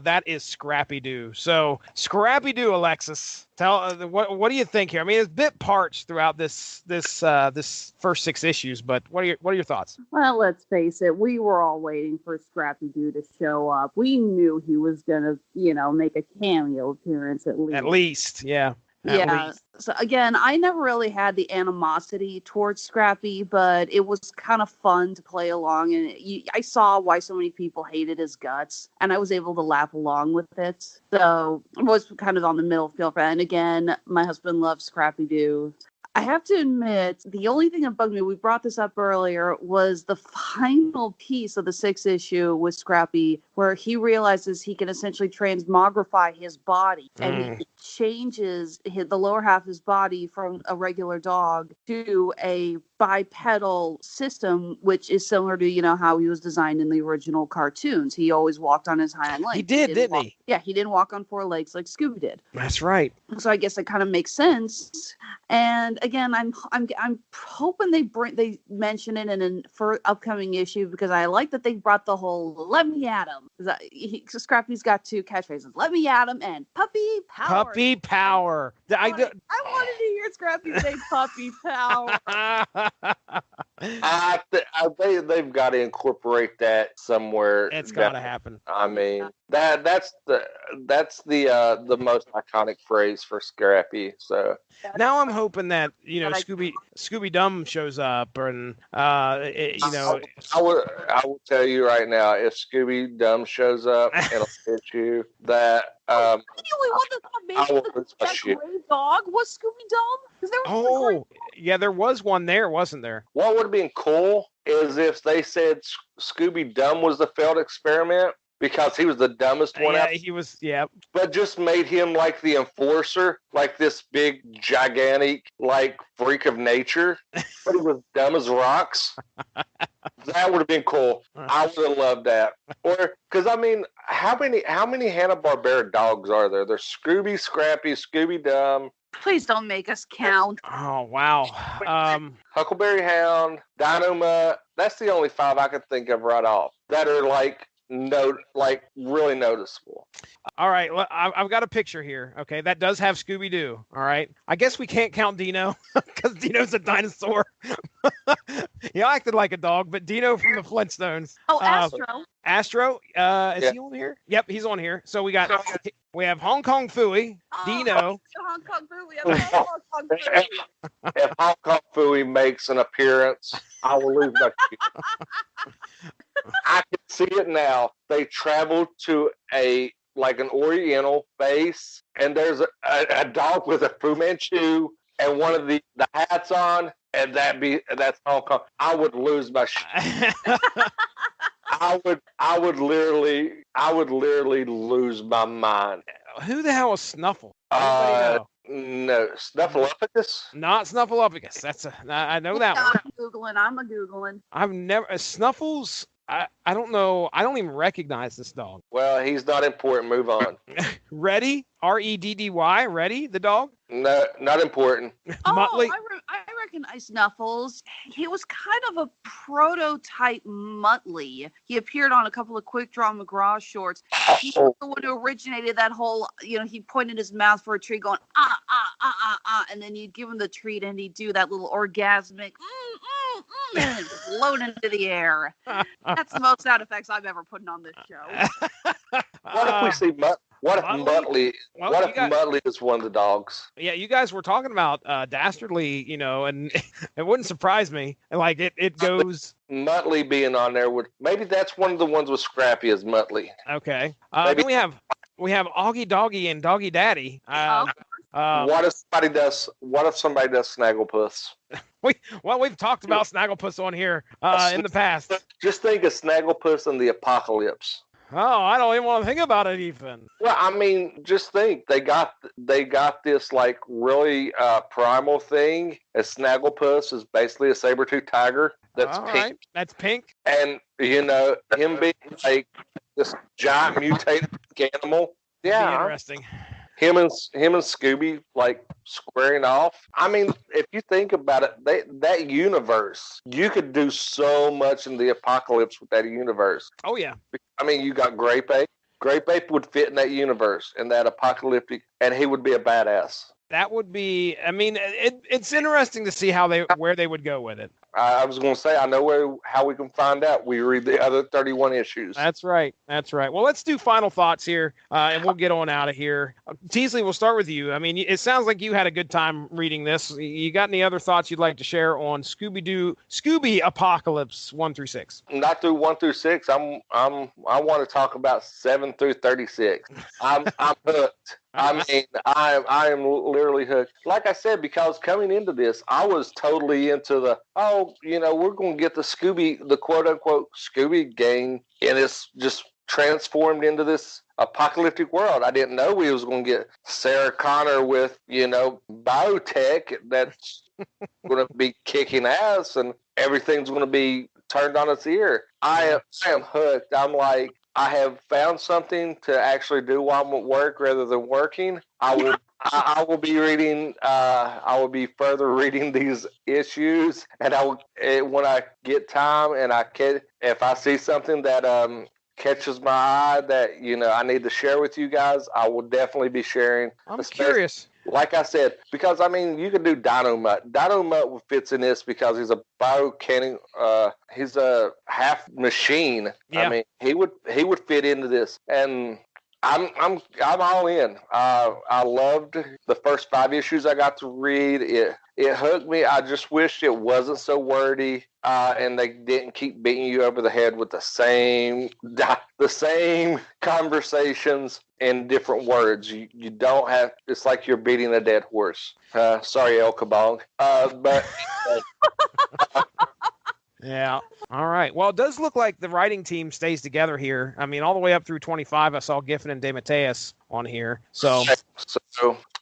That is Scrappy Doo. So Scrappy Doo, Alexis, tell what do you think here? I mean, it's bit parched throughout this first 6 issues, but what are your thoughts? Well, let's face it, we were all waiting for Scrappy Doo to show up. We knew he was gonna, make a cameo appearance at least. At least, yeah. So again, I never really had the animosity towards Scrappy, but it was kind of fun to play along, and I saw why so many people hated his guts, and I was able to laugh along with it. So I was kind of on the middle field for that. And again, my husband loves Scrappy Doo. I have to admit, the only thing that bugged me, we brought this up earlier, was the final piece of the 6th issue with Scrappy, where he realizes he can essentially transmogrify his body, and he changes the lower half of his body from a regular dog to a bipedal system, which is similar to, how he was designed in the original cartoons. He always walked on his hind legs. He didn't he? Yeah, he didn't walk on four legs like Scooby did. That's right. So I guess it kind of makes sense. And again, I'm hoping they mention it in a for upcoming issue, because I like that they brought the whole "Let me at him." Scrappy's got two catchphrases: "Let me at him" and "Puppy Power." Puppy Power. I wanted to hear Scrappy say "Puppy Power." They've got to incorporate that somewhere. It's got to happen. I mean, that's the most iconic phrase for Scrappy. So now I'm hoping that Scooby Dum shows up, and I will tell you right now, if Scooby Dum shows up, it'll hit you that. The only one that made that gray dog was Scooby Dum. There was one there, wasn't there? What would have been cool is if they said Scooby Dum was the failed experiment, because he was the dumbest one out. He was, yeah. But just made him like the enforcer, like this big, gigantic, like freak of nature. But he was dumb as rocks. That would have been cool. I would have loved that. Or, because I mean, how many Hanna-Barbera dogs are there? There's Scooby, Scrappy, Scooby Dum. Please don't make us count. Oh, wow. Huckleberry Hound, Dynamite. That's the only 5 I could think of right off that are really noticeable. All right, well, I've got a picture here. Okay, that does have Scooby Doo. All right, I guess we can't count Dino because Dino's a dinosaur. He acted like a dog, but Dino from the Flintstones. Oh, Astro. Astro, is he on here? Yep, he's on here. So we have Hong Kong Phooey, Dino. Hong Kong Phooey. Hong Kong Phooey. If Hong Kong Phooey makes an appearance, I will lose my shit. I can see it now. They traveled to an Oriental base, and there's a dog with a Fu Manchu and one of the hats on, and that's Hong Kong. I would lose my shit. I would literally lose my mind. Who the hell is Snuffle? No, Snuffleupagus? Not Snuffleupagus. I know that one. I'm a Googling. I've never Snuffles. I don't know. I don't even recognize this dog. Well, he's not important. Move on. Reddy? Reddy? Reddy, the dog? No, not important. Muttley? I recognize Snuffles. He was kind of a prototype Muttley. He appeared on a couple of Quick Draw McGraw shorts. He was the one who originated that whole, he pointed his mouth for a tree going, and then you'd give him the treat and he'd do that little orgasmic, and float into the air. That's the most sound effects I've ever put on this show. What if we see What if Muttley? Muttley is one of the dogs? Yeah, you guys were talking about Dastardly, and it wouldn't surprise me. Like it goes. Muttley being on there maybe that's one of the ones with Scrappy as Muttley. Okay. Then we have Augie Doggy and Doggy Daddy. What if somebody does Snagglepuss? We've talked about Snagglepuss on here in the past. Just think of Snagglepuss and the Apocalypse. Oh, I don't even want to think about it, Ethan. Well, I mean, just think they got this like really primal thing. As Snagglepuss is basically a saber-toothed tiger that's pink. Right. That's pink. And him being like this giant mutated animal. Yeah, interesting. Him and Scooby like squaring off. I mean, if you think about it, that universe, you could do so much in the Apocalypse with that universe. Oh yeah. I mean, you got Grape Ape. Grape Ape would fit in that universe, in that apocalyptic, and he would be a badass. That would be. I mean, it's interesting to see where they would go with it. I was going to say, I know how we can find out. We read the other 31 issues. That's right. Well, let's do final thoughts here, and we'll get on out of here. Teasley, we'll start with you. I mean, it sounds like you had a good time reading this. You got any other thoughts you'd like to share on Scooby Apocalypse 1 through 6? Not through 1 through 6. I want to talk about 7 through 36. I'm hooked. I mean, I am literally hooked. Like I said, because coming into this, I was totally into we're going to get the quote unquote Scooby gang, and it's just transformed into this apocalyptic world. I didn't know we was going to get Sarah Connor with, biotech that's going to be kicking ass and everything's going to be turned on its ear. I am hooked. I'm like, I have found something to actually do while I'm at work rather than working. I will be reading. I will be further reading these issues, and when I get time and if I see something that catches my eye that I need to share with you guys, I will definitely be sharing. I'm curious. Like I said, because you can do Dino-Mutt. Dino-Mutt fits in this because he's a biocanning. He's a half machine. Yeah. He would fit into this, and I'm all in. I loved the first 5 issues I got to read. It hooked me. I just wished it wasn't so wordy, and they didn't keep beating you over the head with the same conversations in different words. You don't have. It's like you're beating a dead horse. Sorry, El Kabong. But. Yeah. All right. Well, it does look like the writing team stays together here. All the way up through 25, I saw Giffen and DeMatteis on here. So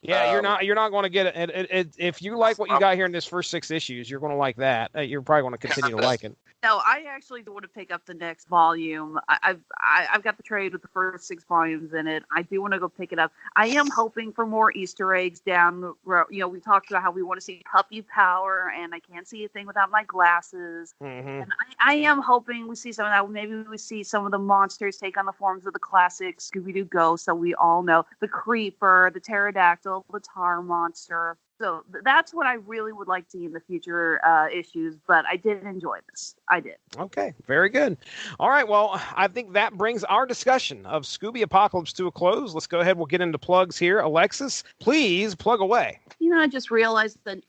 yeah, you're not going to get it. If you like what you got here in this first 6 issues, you're going to like that. You're probably going to continue to like it. No, I actually want to pick up the next volume. I've got the trade with the first 6 volumes in it. I do want to go pick it up. I am hoping for more Easter eggs down the road. We talked about how we want to see puppy power, and I can't see a thing without my glasses. Mm-hmm. And I am hoping we see some of that. Maybe we see some of the monsters take on the forms of the classic Scooby Doo ghosts that we all know: the Creeper, the Pterodactyl, the Tar Monster. So that's what I really would like to see in the future issues, but I did enjoy this. I did. Okay, very good. All right, well, I think that brings our discussion of Scooby Apocalypse to a close. Let's go ahead. We'll get into plugs here. Alexis, please plug away. I just realized that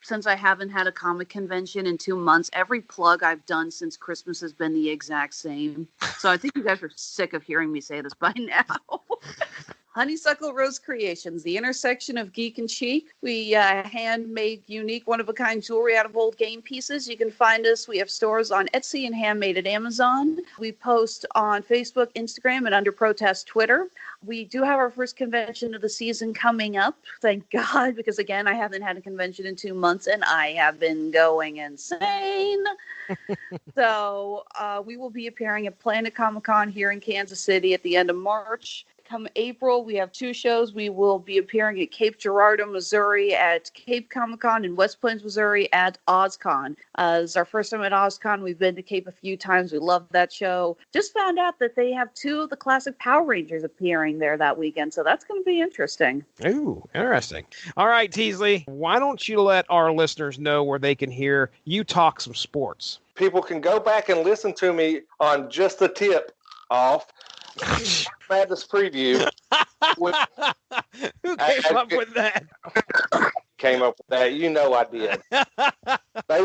since I haven't had a comic convention in 2 months, every plug I've done since Christmas has been the exact same. So I think you guys are sick of hearing me say this by now. Honeysuckle Rose Creations, the intersection of geek and chic. We handmade unique, one-of-a-kind jewelry out of old game pieces. You can find us. We have stores on Etsy and Handmade at Amazon. We post on Facebook, Instagram, and Under Protest Twitter. We do have our first convention of the season coming up, thank God, because, again, I haven't had a convention in 2 months, and I have been going insane. So we will be appearing at Planet Comic-Con here in Kansas City at the end of March. Come April, we have 2 shows. We will be appearing at Cape Girardeau, Missouri at Cape Comic-Con and West Plains, Missouri at OzCon. It's our first time at OzCon. We've been to Cape a few times. We love that show. Just found out that they have 2 of the classic Power Rangers appearing there that weekend, so that's going to be interesting. Ooh, interesting. All right, Teasley, why don't you let our listeners know where they can hear you talk some sports? People can go back and listen to me on Just the Tip Off. Madness preview. Who came up with that? Came up with that. I did. They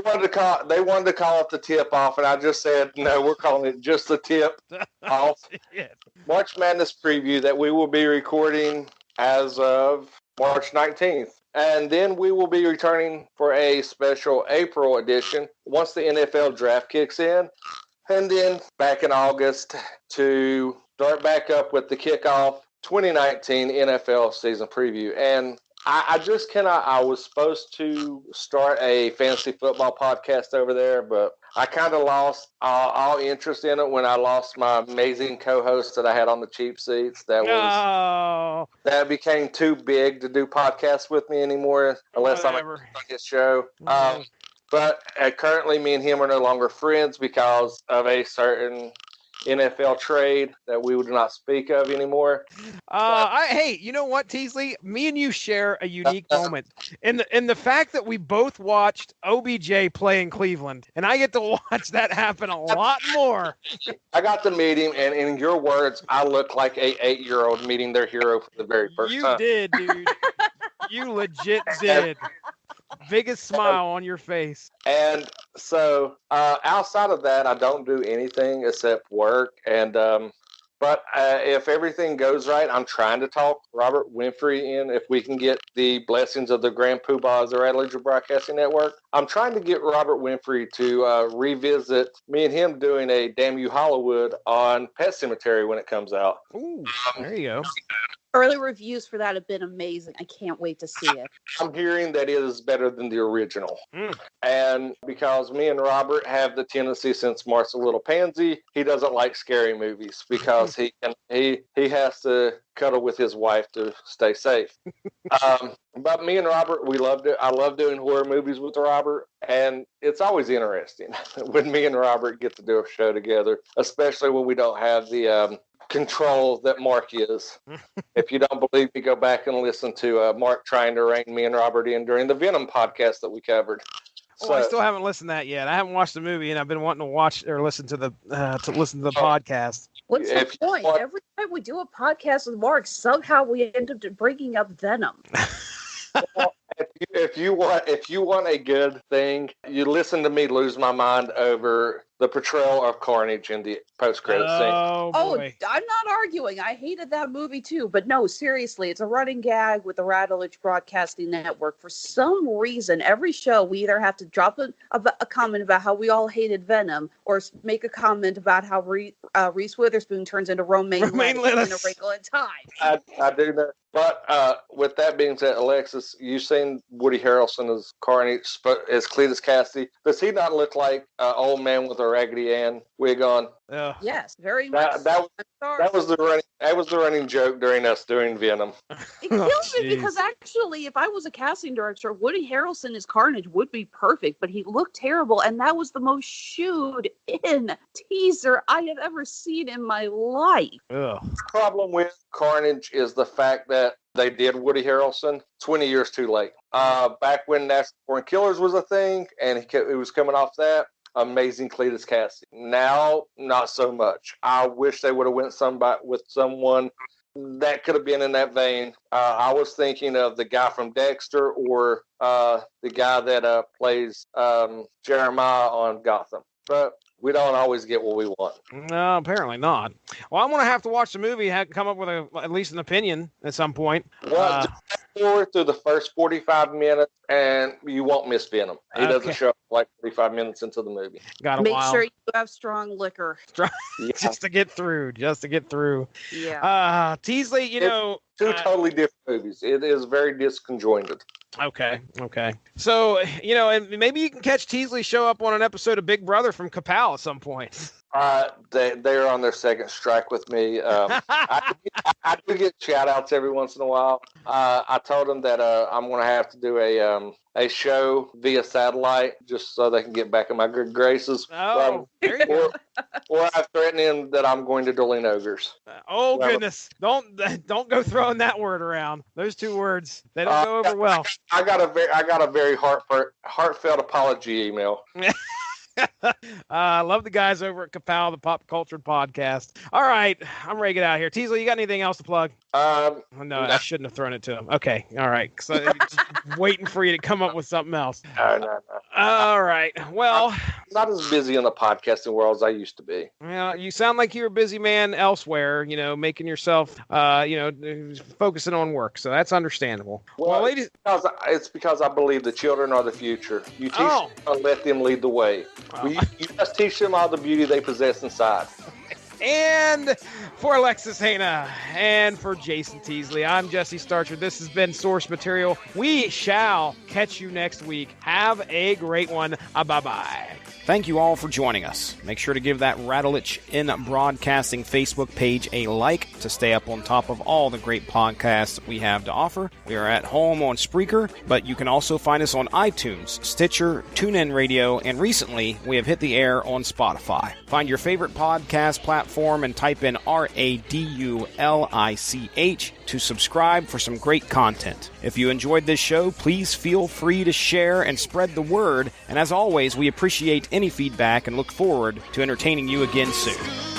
wanted to call it the tip off, and I just said no. We're calling it Just the Tip Off. Yeah. March Madness preview that we will be recording as of March 19th. And then we will be returning for a special April edition once the NFL draft kicks in. And then back in August to start back up with the kickoff 2019 NFL season preview. And I just cannot. I was supposed to start a fantasy football podcast over there, but I kind of lost all interest in it when I lost my amazing co-host that I had on the cheap seats. That became too big to do podcasts with me anymore, unless I'm on his show. But currently, me and him are no longer friends because of a certain NFL trade that we would not speak of anymore. Hey, you know what, Teasley? Me and you share a unique moment in the fact that we both watched OBJ play in Cleveland, and I get to watch that happen a lot more. I got to meet him, and in your words, I look like a 8-year-old meeting their hero for the very first time. You did, dude. You legit did. Biggest smile on your face. And so outside of that, I don't do anything except work. And But if everything goes right, I'm trying to talk Robert Winfrey in. If we can get the blessings of the Grand Poobah of the Rattledge Broadcasting Network, I'm trying to get Robert Winfrey to revisit me and him doing a Damn You Hollywood on Pet Sematary when it comes out. Ooh, there you go. Early reviews for that have been amazing. I can't wait to see it. I'm hearing that it is better than the original. And because me and Robert have the tendency, since Mart's a little pansy, he doesn't like scary movies because he has to cuddle with his wife to stay safe. But me and Robert, we loved it. I love doing horror movies with Robert, and it's always interesting when me and Robert get to do a show together, especially when we don't have the control that Mark is. If you don't believe me, go back and listen to Mark trying to rein me and Robert in during the Venom podcast that we covered. So, I still haven't listened to that yet. I haven't watched the movie, and I've been wanting to watch or listen to the podcast. What's the point? Every time we do a podcast with Mark, somehow we end up bringing up Venom. Well, if you want a good thing, you listen to me lose my mind over the portrayal of Carnage in the post-credit scene. Oh, I'm not arguing. I hated that movie too. But no, seriously, it's a running gag with the Rattledge Broadcasting Network. For some reason, every show we either have to drop a comment about how we all hated Venom or make a comment about how Reese Witherspoon turns into Romaine Lettuce in A Wrinkle in Time. I do that. But with that being said, Alexis, you've seen Woody Harrelson as Carnage, as Cletus Cassidy. Does he not look like an old man with a Raggedy Ann wig on? Yes, very much. That was the running joke during us doing Venom. It kills me because actually, if I was a casting director, Woody Harrelson as Carnage would be perfect, but he looked terrible, and that was the most shooed in teaser I have ever seen in my life. The problem with Carnage is the fact that they did Woody Harrelson 20 years too late. Back when National Born Killers was a thing, and it was coming off that. Amazing Cletus Cassidy. Now, not so much. I wish they would have went with someone that could have been in that vein. I was thinking of the guy from Dexter or the guy that plays Jeremiah on Gotham. But we don't always get what we want. No, apparently not. Well, I'm going to have to watch the movie and come up with at least an opinion at some point. Well, just forward through the first 45 minutes, and you won't miss Venom. He doesn't show up like 45 minutes into the movie. Make sure you have strong liquor. Just to get through. Yeah. Teasley, two totally different movies. It is very disconjointed. Okay. So, and maybe you can catch Teasley show up on an episode of Big Brother from Kapow at some point. They're on their second strike with me. I do get shout outs every once in a while. I told them that I'm going to have to do a show via satellite just so they can get back in my good graces. Oh, there you go. Or I threaten them that I'm going to Dueling Ogres. Goodness. Don't go throwing that word around. Those two words, they don't go over well. I got a very heartfelt apology email. I love the guys over at Kapow, the Pop Cultured Podcast. All right, I'm ready to get out of here. Teasley, you got anything else to plug? No, I shouldn't have thrown it to him. Okay, all right. So just waiting for you to come up with something else. No. All right. Well, I'm not as busy in the podcasting world as I used to be. Yeah, you sound like you're a busy man elsewhere. Making yourself, focusing on work. So that's understandable. Well, ladies, it's because I believe the children are the future. You teach them and let them lead the way. You just teach them all the beauty they possess inside. And for Alexis Hejna and for Jason Teasley, I'm Jesse Starcher. This has been Source Material. We shall catch you next week. Have a great one. Bye-bye. Thank you all for joining us. Make sure to give that Rattledge in Broadcasting Facebook page a like to stay up on top of all the great podcasts we have to offer. We are at home on Spreaker, but you can also find us on iTunes, Stitcher, TuneIn Radio, and recently we have hit the air on Spotify. Find your favorite podcast platform and type in RADULICH to subscribe for some great content. If you enjoyed this show, please feel free to share and spread the word. And as always, we appreciate any feedback and look forward to entertaining you again soon.